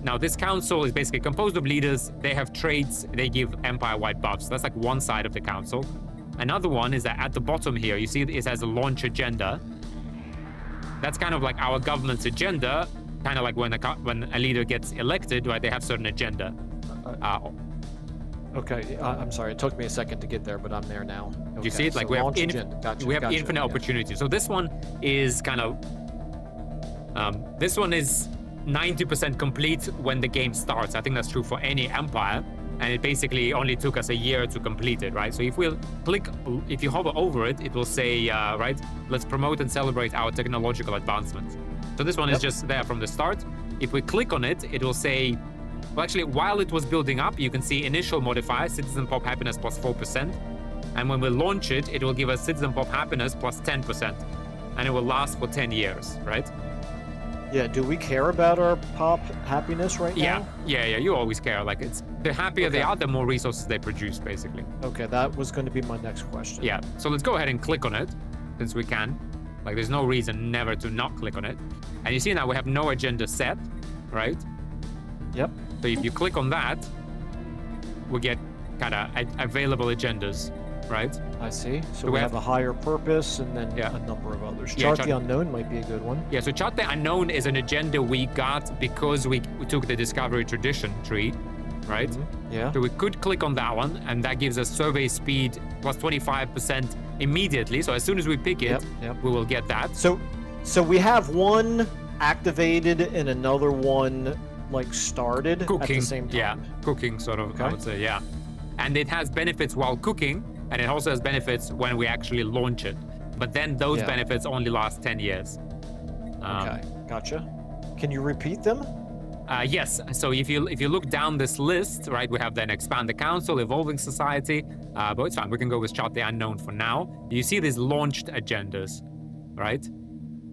Now, this council is basically composed of leaders. They have traits. They give empire-wide buffs. That's like one side of the council. Another one is that at the bottom here, you see it has a launch agenda. That's kind of like our government's agenda, kind of like when a leader gets elected, right? They have certain agenda.
Okay, I'm sorry. It took me a second to get there, but I'm there now. Okay,
You see it? Like
so
we have,
launch agenda. Gotcha,
we have
gotcha,
infinite
yeah.
opportunities. So this one is kind of, this one is 90% complete when the game starts. I think that's true for any empire. And it basically only took us a year to complete it, right? So if we'll click, if you hover over it, it will say, right, let's promote and celebrate our technological advancements. So this one is just there from the start. If we click on it, it will say, well, actually, while it was building up, you can see initial modifier, Citizen Pop Happiness +4%. And when we launch it, it will give us Citizen Pop Happiness +10%. And it will last for 10 years, right?
Yeah, do we care about our pop happiness right now?
Yeah, you always care. Like, it's the happier they are, the more resources they produce, basically.
Okay, that was going to be my next question.
Yeah, so let's go ahead and click on it, since we can. Like, there's no reason never to not click on it. And you see now we have no agenda set, right?
Yep.
So if you click on that, we get kind of available agendas, right?
I see. So we have a higher purpose and then a number of others. Chart the Unknown might be a good one.
Yeah, so Chart the Unknown is an agenda we got because we took the Discovery Tradition tree, right?
Yeah.
So we could click on that one, and that gives us survey speed +25% immediately. So as soon as we pick it, we will get that.
So we have one activated and another one like started at the same time.
Yeah, cooking sort of, I would say, yeah. And it has benefits while cooking, and it also has benefits when we actually launch it. But then those benefits only last 10 years.
Okay, gotcha. Can you repeat them?
Yes. So if you look down this list, right, we have then Expand the Council, Evolving Society, but it's fine. We can go with Chart the Unknown for now. You see these launched agendas, right?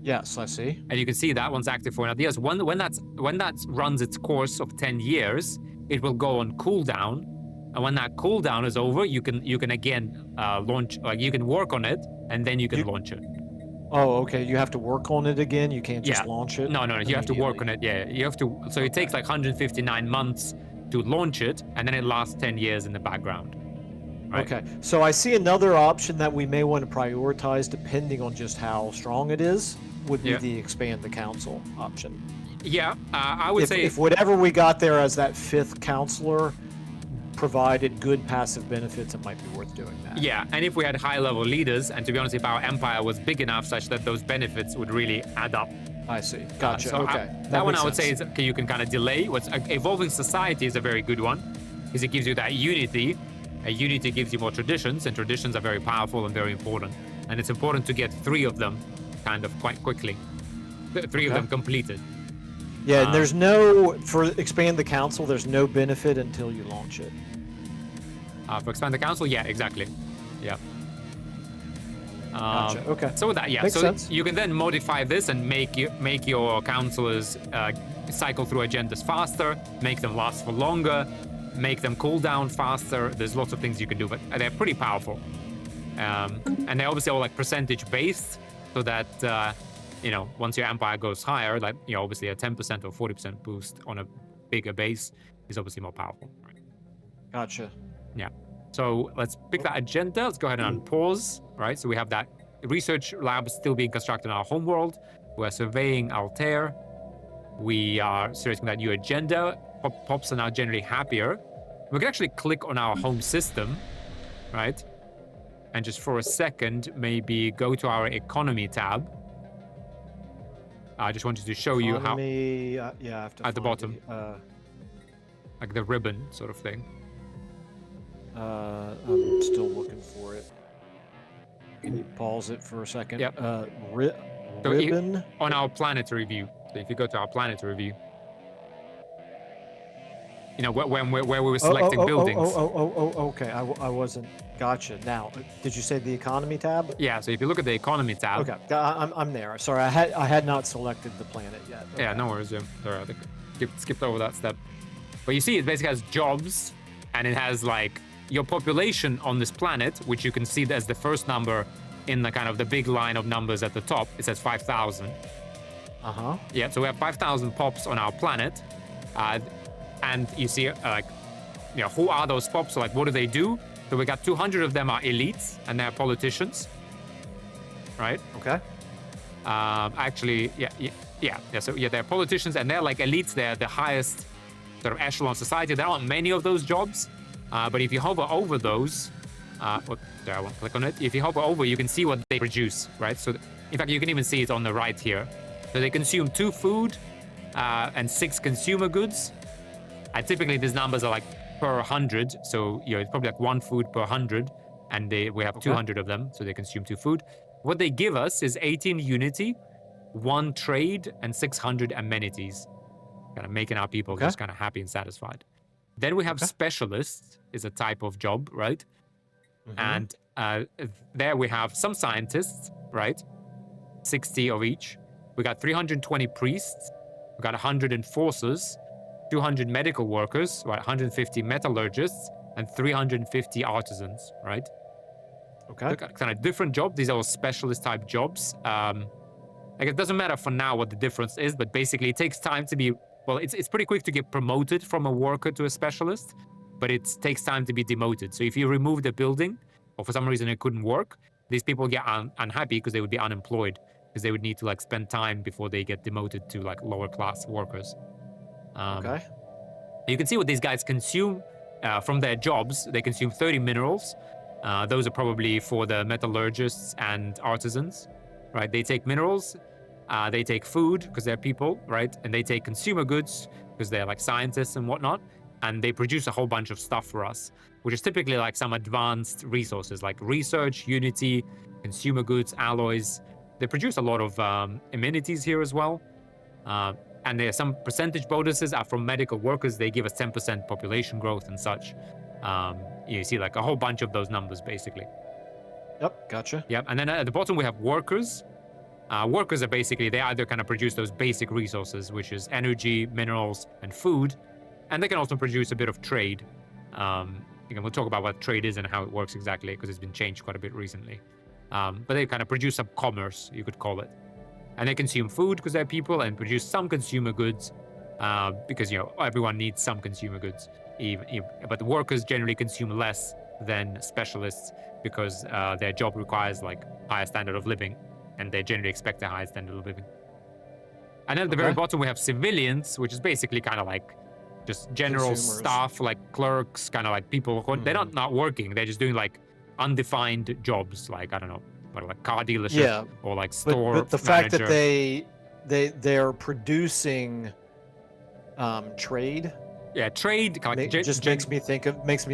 Yes, I see.
And you can see that one's active for 9 years. When that runs its course of 10 years, it will go on cooldown. And when that cooldown is over, you can again launch, like you can work on it, and then you can launch it.
Oh, okay. You have to work on it again. You can't just launch it.
No. You have to work on it. Yeah, you have to. So it takes like 159 months to launch it, and then it lasts 10 years in the background. Right?
Okay. So I see another option that we may want to prioritize, depending on just how strong it is, would be the Expand the Council option.
Yeah, I would say
if whatever we got there as that 5th counselor provided good passive benefits, it might be worth doing that.
Yeah, and if we had high-level leaders, and to be honest, if our empire was big enough such that those benefits would really add up.
I see. Gotcha.
So
okay.
That one I would say is okay, you can kind of delay. Evolving Society is a very good one, because it gives you that unity. A unity gives you more traditions, and traditions are very powerful and very important. And it's important to get 3 of them kind of quite quickly. 3 of them completed.
Yeah, and there's no, for Expand the Council, there's no benefit until you launch it.
For Expand the Council, yeah, exactly. Yeah.
Gotcha. Okay.
So with that,
Makes sense.
You can then modify this and make your councilors cycle through agendas faster, make them last for longer, make them cool down faster. There's lots of things you can do, but they're pretty powerful. And they're obviously all like percentage based, so that once your empire goes higher, like obviously a 10% or 40% boost on a bigger base is obviously more powerful. Right?
Gotcha.
Yeah. So let's pick that agenda. Let's go ahead and unpause. Right. So we have that research lab still being constructed in our homeworld. We're surveying Altair. We are searching that new agenda. Pops are now generally happier. We can actually click on our home system, right? And just for a second, maybe go to our economy tab. I just wanted to show you how.
Yeah, I have to
at the bottom, like the ribbon sort of thing.
I'm still looking for it. me pause it for a second.
Yep. So
Ribbon?
on our planetary view. So if you go to our planetary view, you know, where we were selecting buildings.
Okay. I wasn't. Gotcha. Now, did you say the economy tab?
Yeah, so if you look at the economy tab.
Okay, I'm there. Sorry, I had not selected the planet yet. Okay.
Yeah, no worries. Sorry, I think skipped over that step. But you see, it basically has jobs, and it has like your population on this planet, which you can see as the first number in the kind of the big line of numbers at the top. It says 5,000. Yeah, so we have 5,000 pops on our planet, and you see like, you know, who are those pops? So like, what do they do? So we got 200 of them are elites, and they're politicians, right?
Okay.
Actually, so they're politicians, and they're like elites. They're the highest sort of echelon society. There aren't many of those jobs, but if you hover over those, I won't click on it. If you hover over, you can see what they produce, right? So, in fact, you can even see it on the right here. So they consume 2 food and 6 consumer goods. And typically, these numbers are like per 100. So, you know, it's probably like 1 food per 100, and we have 200 of them. So they consume 2 food. What they give us is 18 unity, 1 trade, and 600 amenities. Kind of making our people just kind of happy and satisfied. Then we have specialists, is a type of job, right? And there we have some scientists, right? 60 of each. We got 320 priests. We got 100 enforcers, 200 medical workers, right? 150 metallurgists, and 350 artisans, right?
Okay.
Kind of different jobs. These are all specialist type jobs. Like it doesn't matter for now what the difference is, but basically it takes time to be, well, it's pretty quick to get promoted from a worker to a specialist, but it takes time to be demoted. So if you remove the building, or for some reason it couldn't work, these people get unhappy because they would be unemployed, because they would need to like spend time before they get demoted to like lower class workers. You can see what these guys consume from their jobs. They consume 30 minerals. Those are probably for the metallurgists and artisans, right? They take minerals, they take food because they're people, right? And they take consumer goods because they're like scientists and whatnot. And they produce a whole bunch of stuff for us, which is typically like some advanced resources like research, unity, consumer goods, alloys. They produce a lot of amenities here as well. And there's some percentage bonuses are from medical workers. They give us 10% population growth and such. You see like a whole bunch of those numbers basically.
Yep, gotcha.
Yep, and then at the bottom we have workers. Workers are basically, they either kind of produce those basic resources, which is energy, minerals, and food. And they can also produce a bit of trade. Again, we'll talk about what trade is and how it works exactly, because it's been changed quite a bit recently. But they kind of produce some commerce, you could call it. And they consume food because they're people, and produce some consumer goods because, you know, everyone needs some consumer goods. But the workers generally consume less than specialists because their job requires like higher standard of living, and they generally expect a higher standard of living. And then at the very bottom we have civilians, which is basically kind of like just general
Consumers.
staff, like clerks, kind of like people who they're not working, they're just doing like undefined jobs, like I don't know, like car dealership or like store
but the fact that they're producing trade
trade
just makes me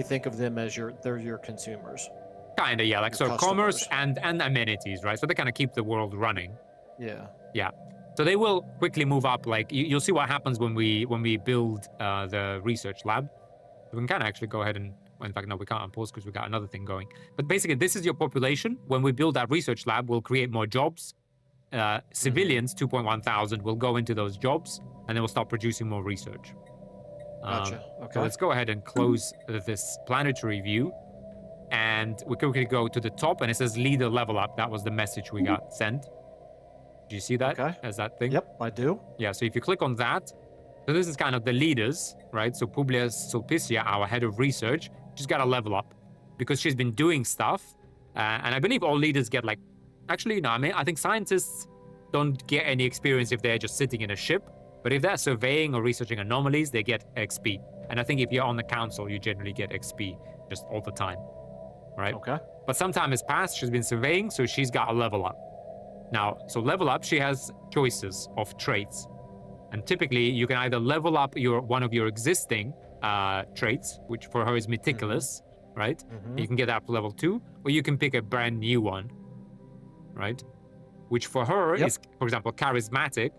think of them as they're your consumers.
Kind of, yeah, like
your
so commerce and amenities, right? So they kind of keep the world running.
Yeah.
So they will quickly move up. Like you'll see what happens when we build the research lab. We can kind of actually go ahead and, well, in fact, no, we can't unpause because we got another thing going. But basically, this is your population. When we build that research lab, we'll create more jobs. Civilians, 2.1 thousand, will go into those jobs, and then we'll start producing more research.
Gotcha. Okay.
So let's go ahead and close this planetary view. And we quickly go to the top, and it says leader level up. That was the message we got sent. Do you see that as that thing?
Yep, I do.
Yeah, so if you click on that, so this is kind of the leaders, right? So Publia Sulpicia, our head of research, she's got to level up because she's been doing stuff. And I believe all leaders get like, actually, no, I mean, I think scientists don't get any experience if they're just sitting in a ship. But if they're surveying or researching anomalies, they get XP. And I think if you're on the council, you generally get XP just all the time, right?
Okay.
But some time has passed, she's been surveying, so she's got a level up. Now, so level up, she has choices of traits. And typically, you can either level up one of your existing traits, which for her is meticulous, right? You can get up to level 2, or you can pick a brand new one. right? Which for her is, for example, charismatic.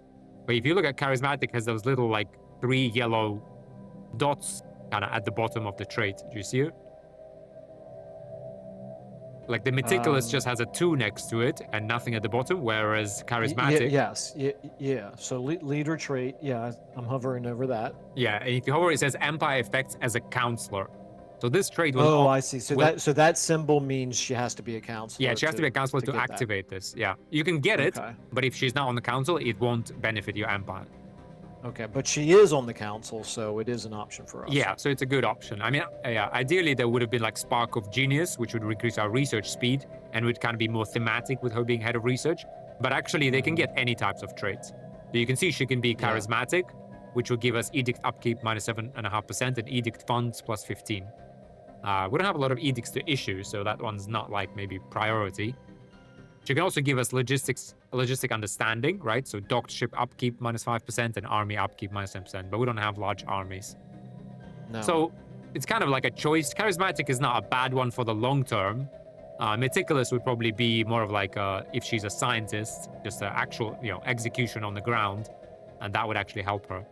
But if you look at charismatic, has those little like 3 yellow dots kind of at the bottom of the trait. Do you see it? Like the meticulous just has a 2 next to it and nothing at the bottom, whereas charismatic.
Yeah. So leader trait. Yeah, I'm hovering over that.
Yeah, and if you hover, it says Empire effects as a counselor. So this trait will.
Oh, I see. So that symbol means she has to be a counselor.
Yeah, she has to be a counselor to activate this. Yeah, you can get it, but if she's not on the council, it won't benefit your Empire.
Okay, but she is on the council, so it is an option for us.
Yeah, so it's a good option. I mean, yeah, ideally there would have been like Spark of Genius, which would increase our research speed and would kind of be more thematic with her being head of research. But actually, they can get any types of traits. So you can see she can be charismatic, which will give us Edict Upkeep -7.5% and Edict Funds +15. We don't have a lot of edicts to issue, so that one's not like maybe priority. She can also give us logistic understanding, right? So docked ship upkeep -5% and army upkeep -10%, but we don't have large armies.
No.
So it's kind of like a choice. Charismatic is not a bad one for the long term. Meticulous would probably be more of like if she's a scientist, just an actual execution on the ground, and that would actually help her.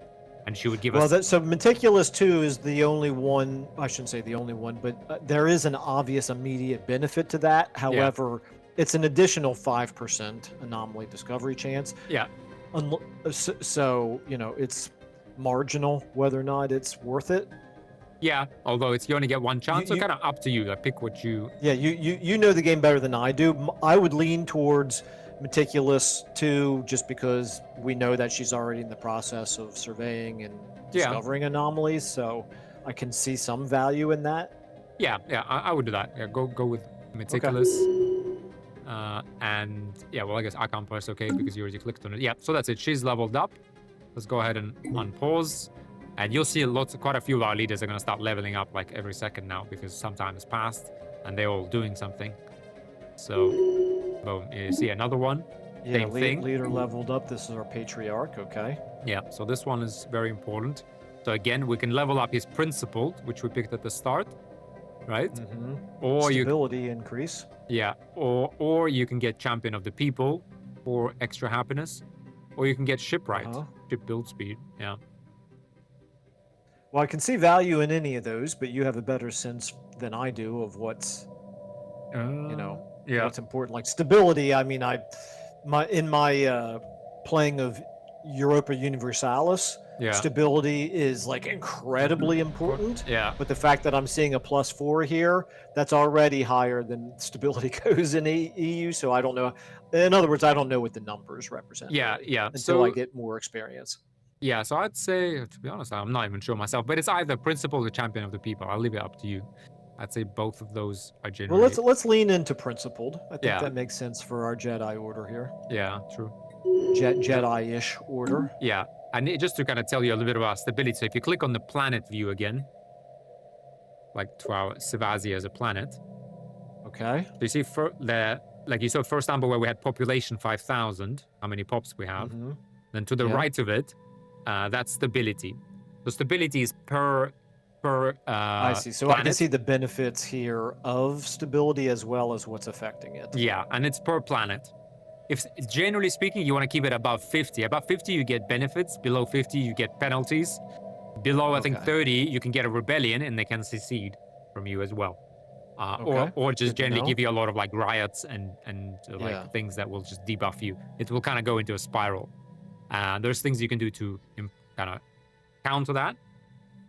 And she would give us.
So Meticulous 2 is the only one. I shouldn't say the only one, but there is an obvious immediate benefit to that. However, it's an additional 5% anomaly discovery chance.
Yeah.
So it's marginal whether or not it's worth it.
Yeah, although you only get one chance, so kind of up to you. Like pick what you.
Yeah, you know the game better than I do. I would lean towards Meticulous 2 just because we know that she's already in the process of surveying and discovering anomalies, so I can see some value in that.
Yeah, I would do that. Yeah, go with Meticulous. Okay. And well, I guess I can't press OK because you already clicked on it. Yeah, so that's it. She's leveled up. Let's go ahead and unpause. And you'll see quite a few of our leaders are going to start leveling up like every second now because some time has passed and they're all doing something. So, boom, you see another one.
Yeah,
same thing.
Leader leveled up. This is our patriarch, okay.
Yeah, so this one is very important. So again, we can level up his principled, which we picked at the start, right?
Mm-hmm.
Or
stability increase.
Yeah, or you can get champion of the people for extra happiness, or you can get shipwright, ship build speed. Yeah.
Well, I can see value in any of those, but you have a better sense than I do of what's, what's important. Like stability. I mean, in my playing of Europa Universalis, stability is like incredibly important.
Yeah.
But the fact that I'm seeing a +4 here, that's already higher than stability goes in EU. So I don't know. In other words, I don't know what the numbers represent.
Yeah.
Until I get more experience.
Yeah, so I'd say, to be honest, I'm not even sure myself, but it's either principal or champion of the people. I'll leave it up to you. I'd say both of those are generally.
Well, let's lean into principled. I think that makes sense for our Jedi order here.
Yeah, true.
Jedi-ish order.
Yeah, and just to kind of tell you a little bit about stability. So if you click on the planet view again, like to our Civazi as a planet.
Okay.
So you see like you saw first number where we had population 5,000, how many pops we have. Mm-hmm. Then to the right of it, that's stability. So stability is per
I see. So planet. I can see the benefits here of stability as well as what's affecting it.
Yeah, and it's per planet. If generally speaking, you want to keep it above 50. Above 50, you get benefits. Below 50, you get penalties. Below, I think 30, you can get a rebellion and they can secede from you as well. Or just generally give you a lot of like riots and things that will just debuff you. It will kind of go into a spiral. There's things you can do to kind of counter that.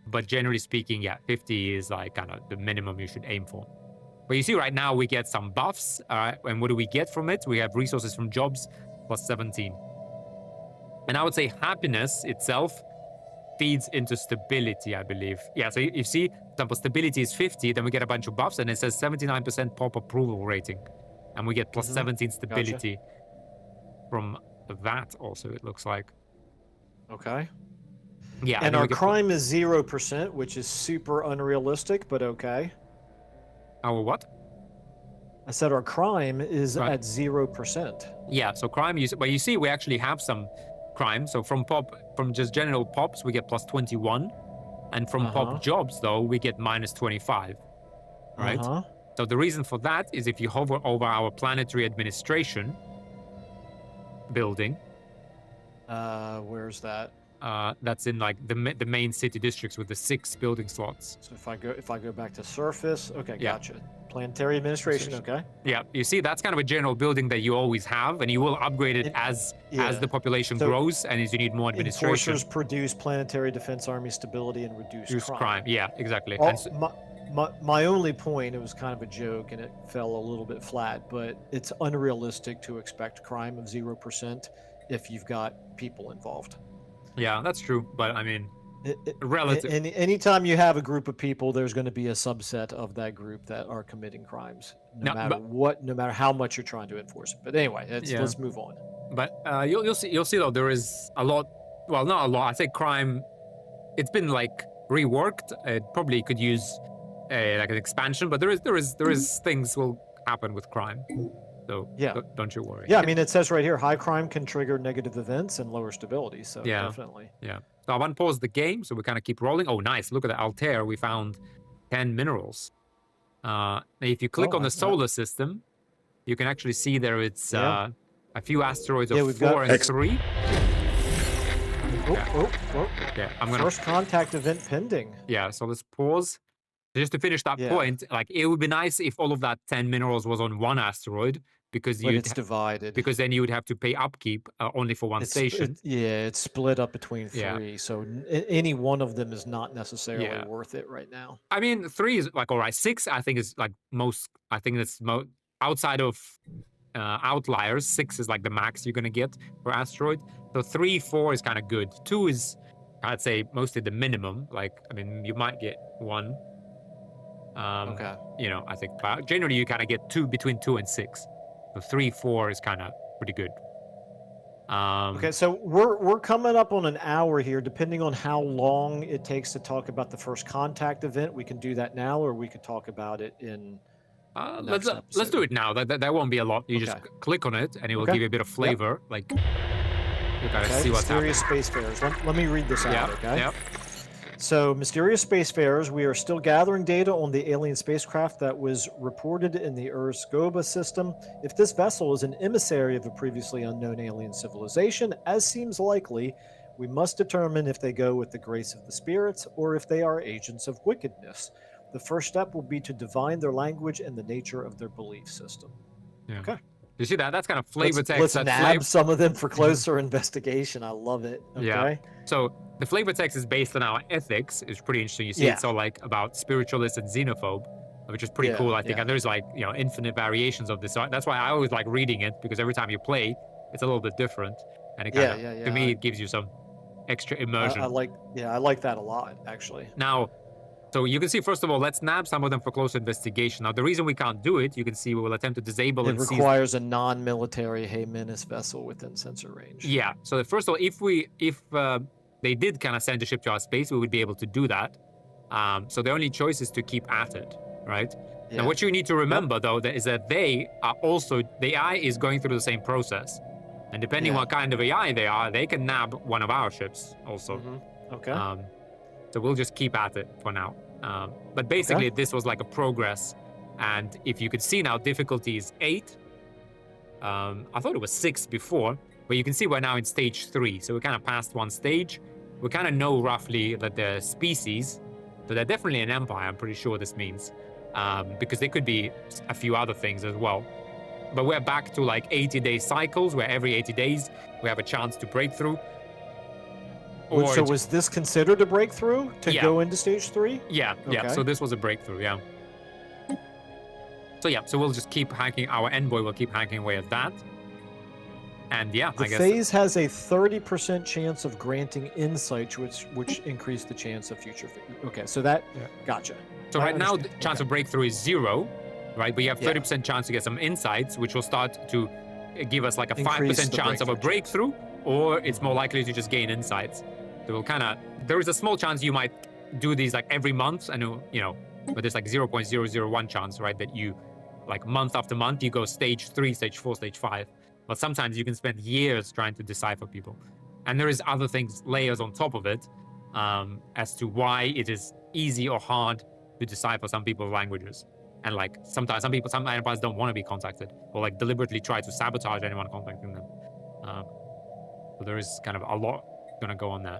But generally speaking, 50 is like kind of the minimum you should aim for. But you see right now we get some buffs. And what do we get from it? We have resources from jobs +17. And I would say happiness itself feeds into stability, I believe. Yeah, so you see, for example, stability is 50, then we get a bunch of buffs, and it says 79% pop approval rating. And we get +17 stability from that also, it looks like.
Okay.
Yeah.
And our crime is 0%, which is super unrealistic, but okay.
Our what?
I said our crime is at 0%.
Yeah, so crime, but you see we actually have some crime. So from just general pops, we get +21. And from pop jobs, though, we get -25. Right? So the reason for that is if you hover over our planetary administration, building.
Where's that?
That's in like the main city districts with the 6 building slots.
So if I go back to surface, okay,
Yeah.
gotcha. Planetary administration, okay.
Yeah, you see, that's kind of a general building that you always have, and you will upgrade it as the population
So
grows and as you need more administration.
Enforcers produce planetary defense army stability and reduce crime.
Yeah, exactly.
All-
And so-
my only point, it was kind of a joke and it fell a little bit flat, but it's unrealistic to expect crime of 0% if you've got people involved.
yeah, that's true. But I mean, relative.
Anytime you have a group of people, there's going to be a subset of that group that are committing crimes, no matter how much you're trying to enforce it. But anyway, let's move on.
But you'll see though, there is a lot. Well, not a lot. I say crime. It's been like reworked. It probably could use like an expansion, but there is things will happen with crime. So don't you worry.
Yeah, I mean, it says right here, high crime can trigger negative events and lower stability. So definitely.
Yeah. So I unpause the game, so we kind of keep rolling. Oh, nice. Look at the Altair. We found 10 minerals. If you click on the solar system, you can actually see there it's a few asteroids of 4 and 3. Yeah, I'm gonna
first contact event pending.
Yeah, so let's pause. Just to finish that point, like it would be nice if all of that 10 minerals was on one asteroid, because
it's divided.
Because then you would have to pay upkeep only for one station.
It's split up between 3, so any one of them is not necessarily worth it right now.
I mean, 3 is like all right. 6, I think, is like most. I think that's outside of outliers. 6 is like the max you're gonna get per asteroid. So 3, 4 is kind of good. 2 is, I'd say, mostly the minimum. Like, I mean, you might get 1.
Okay.
You know, I think generally you kind of get 2 between 2 and 6. So 3, 4 is kind of pretty good.
Okay, so we're coming up on an hour here. Depending on how long it takes to talk about the first contact event, we can do that now, or we could talk about it in.
Let's do it now. That won't be a lot. You just click on it, and it will give you a bit of flavor. Like, you gotta see what's happening.
Mysterious spacefarers. Let me read this out. Okay.
Yep.
So, mysterious spacefarers, we are still gathering data on the alien spacecraft that was reported in the Earth's Goba system. If this vessel is an emissary of a previously unknown alien civilization, as seems likely, we must determine if they go with the grace of the spirits or if they are agents of wickedness. The first step will be to divine their language and the nature of their belief system.
Yeah.
Okay.
You see that? That's kind of flavor text.
Let's nab some of them for closer investigation. I love it. Okay.
Yeah. So the flavor text is based on our ethics. It's pretty interesting. You see it's all like about Spiritualist and Xenophobe, which is pretty cool, I think. And there's like, you know, infinite variations of this. So that's why I always like reading it, because every time you play, it's a little bit different. And it kind of, to me, it gives you some extra immersion.
I like that a lot, actually.
Now, so you can see, first of all, let's nab some of them for closer investigation. Now, the reason we can't do it, you can see we will attempt to disable
it requires a non-military Menace vessel within sensor range.
Yeah. So first of all, if they did kind of send a ship to our space, we would be able to do that. So the only choice is to keep at it, right? Now, what you need to remember, though, is that they are also, the AI is going through the same process. And depending what kind of AI they are, they can nab one of our ships also.
Okay.
So we'll just keep at it for now. But basically, this was like a progress. And if you could see now, difficulty is 8. I thought it was 6 before, but you can see we're now in stage 3. So we kind of passed one stage. We kind of know roughly that they're species. So they're definitely an empire, I'm pretty sure this means. Because they could be a few other things as well. But we're back to like 80-day cycles, where every 80 days we have a chance to break through.
So was this considered a breakthrough to go into stage 3?
Yeah, yeah. So this was a breakthrough, yeah. So we'll just keep hacking. Our envoy will keep hacking away at that. And I guess...
The phase has a 30% chance of granting insights, which increase the chance of future... Okay, so that... Gotcha.
So right now, the chance of breakthrough is 0, right? But you have 30% chance to get some insights, which will start to give us like a 5% chance of a breakthrough, or it's more likely to just gain insights. So we'll kind of... There is a small chance you might do these like every month, and but there's like 0.001 chance, right? That you, like month after month, you go stage 3, stage 4, stage 5. But sometimes you can spend years trying to decipher people. And there is other things, layers on top of it, as to why it is easy or hard to decipher some people's languages. And like sometimes some empires don't want to be contacted, or like deliberately try to sabotage anyone contacting them. So there is kind of a lot gonna go on there.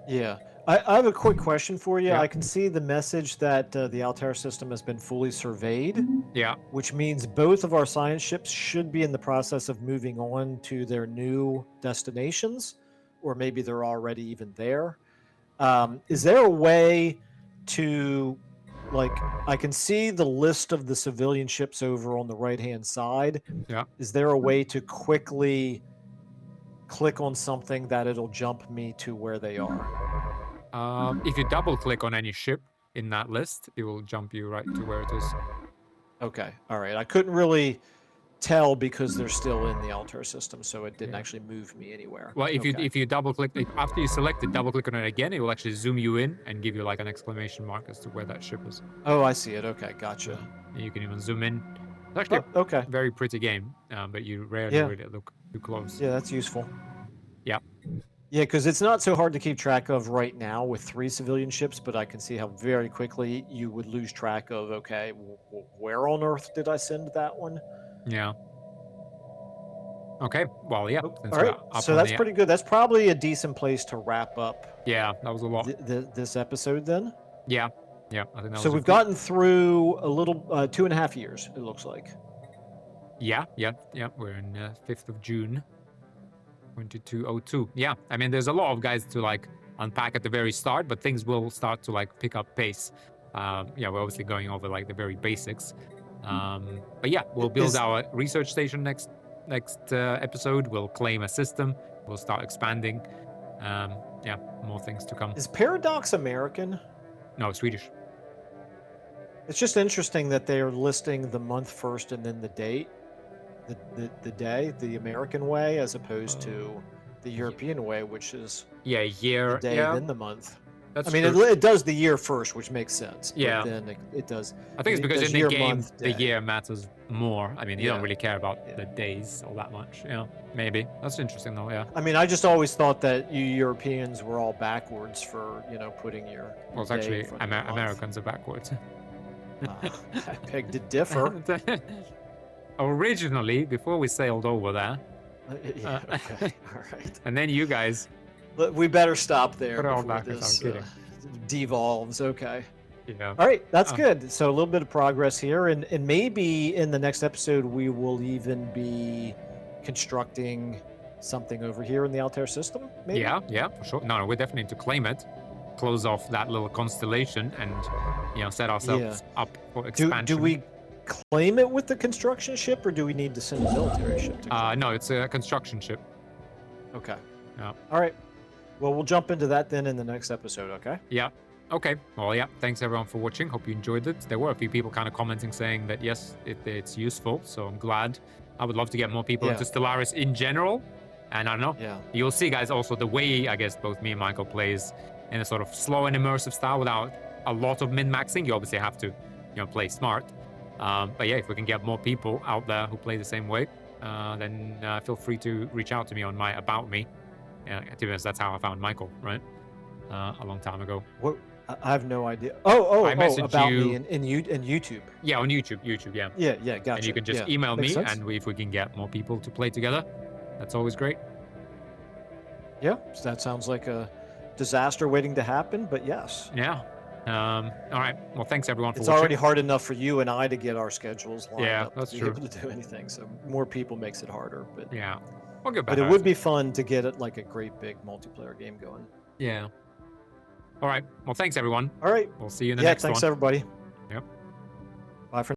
Yeah. I have a quick question for you.
Yeah.
I can see the message that the Altair system has been fully surveyed,
Yeah.
which means both of our science ships should be in the process of moving on to their new destinations, or maybe they're already even there. Is there a way to, like, I can see the list of the civilian ships over on the right-hand side.
Yeah.
Is there a way to quickly click on something that it'll jump me to where they are?
If you double click on any ship in that list, it will jump you right to where it is.
Okay. All right. I couldn't really tell because they're still in the Altair system, so it didn't actually move me anywhere.
Well,
Okay.
if you double click, after you select it, double click on it again, it will actually zoom you in and give you like an exclamation mark as to where that ship is.
Oh, I see it. Okay, gotcha.
And you can even zoom in. It's actually
Oh, okay.
a very pretty game, but you rarely
Yeah.
really look too close.
Yeah, that's useful.
Yeah.
Yeah, because it's not so hard to keep track of right now with 3 civilian ships, but I can see how very quickly you would lose track of, okay, where on Earth did I send that one?
Yeah. Okay. Well, yeah.
Oh,
Since
all
we're
right.
up
So
on
that's
the-
pretty good. That's probably a decent place to wrap up
Yeah, that was a lot.
this episode then.
Yeah. Yeah. I think that
So
was
we've gotten through a little 2.5 years, it looks like.
Yeah. We're in 5th of June, 2202. Yeah. I mean, there's a lot of guys to like unpack at the very start, but things will start to like pick up pace. Yeah, we're obviously going over like the very basics. But yeah, we'll build our research station next episode. We'll claim a system. We'll start expanding. Yeah, more things to come.
Is Paradox American?
No, Swedish.
It's just interesting that they are listing the month first and then the date, the day, the American way, as opposed to the European way, which is
Yeah, year.
the day
yeah,
then the month.
that's
I mean,
true.
it does the year first, which makes sense. But
Yeah.
then it does.
I think it's
it
because
does
in the
year,
game,
month,
the
day.
year matters more. I mean, you don't
Yeah.
really care about
Yeah.
the days all that much. Yeah, maybe. That's interesting though, yeah.
I mean, I just always thought that you Europeans were all backwards for, putting your.
Well, it's
day
actually
in front of the month.
Americans are backwards.
I beg to differ.
Originally, before we sailed over there,
Yeah, okay. All right.
and then you guys.
We better stop there
Put it all
before
back, I'm
this
kidding.
devolves. Okay.
Yeah.
All right, that's
Oh.
good. So a little bit of progress here, and maybe in the next episode we will even be constructing something over here in the Altair system. Maybe.
Yeah, for sure. No, we definitely need to claim it, close off that little constellation, and set ourselves up for expansion.
Do we claim it with the construction ship, or do we need to send a military ship to claim
No, it's a construction ship.
it? Okay.
Yeah.
All right. Well, we'll jump into that then in the next episode. Okay.
Yeah. Okay. Well, yeah. Thanks everyone for watching. Hope you enjoyed it. There were a few people kind of commenting saying that yes, it's useful. So I'm glad. I would love to get more people
Yeah.
into Stellaris in general. And I don't know.
Yeah.
You'll see, guys. Also, the way I guess both me and Michael plays in a sort of slow and immersive style without a lot of min-maxing. You obviously have to, play smart. But yeah, if we can get more people out there who play the same way, then feel free to reach out to me on my About Me. To be honest, that's how I found Michael, right? A long time ago.
What? I have no idea. Oh,
I messaged
about
you-
me in YouTube.
Yeah, on YouTube, yeah.
Yeah, gotcha.
And you can just
Yeah,
email
makes
me,
sense.
and if we can get more people to play together, that's always great.
Yeah, so that sounds like a disaster waiting to happen, but yes.
Yeah. All right. Well, thanks everyone for
It's
watching.
already hard enough for you and I to get our schedules lined
Yeah,
up
that's
to be
true.
able to do anything. So more people makes it harder, but
Yeah. We'll get
but
better.
it would be fun to get it like a great big multiplayer game going.
Yeah. All right. Well, thanks everyone.
All right.
We'll see you in the
Yeah,
next
thanks
one.
everybody.
Yep.
Bye for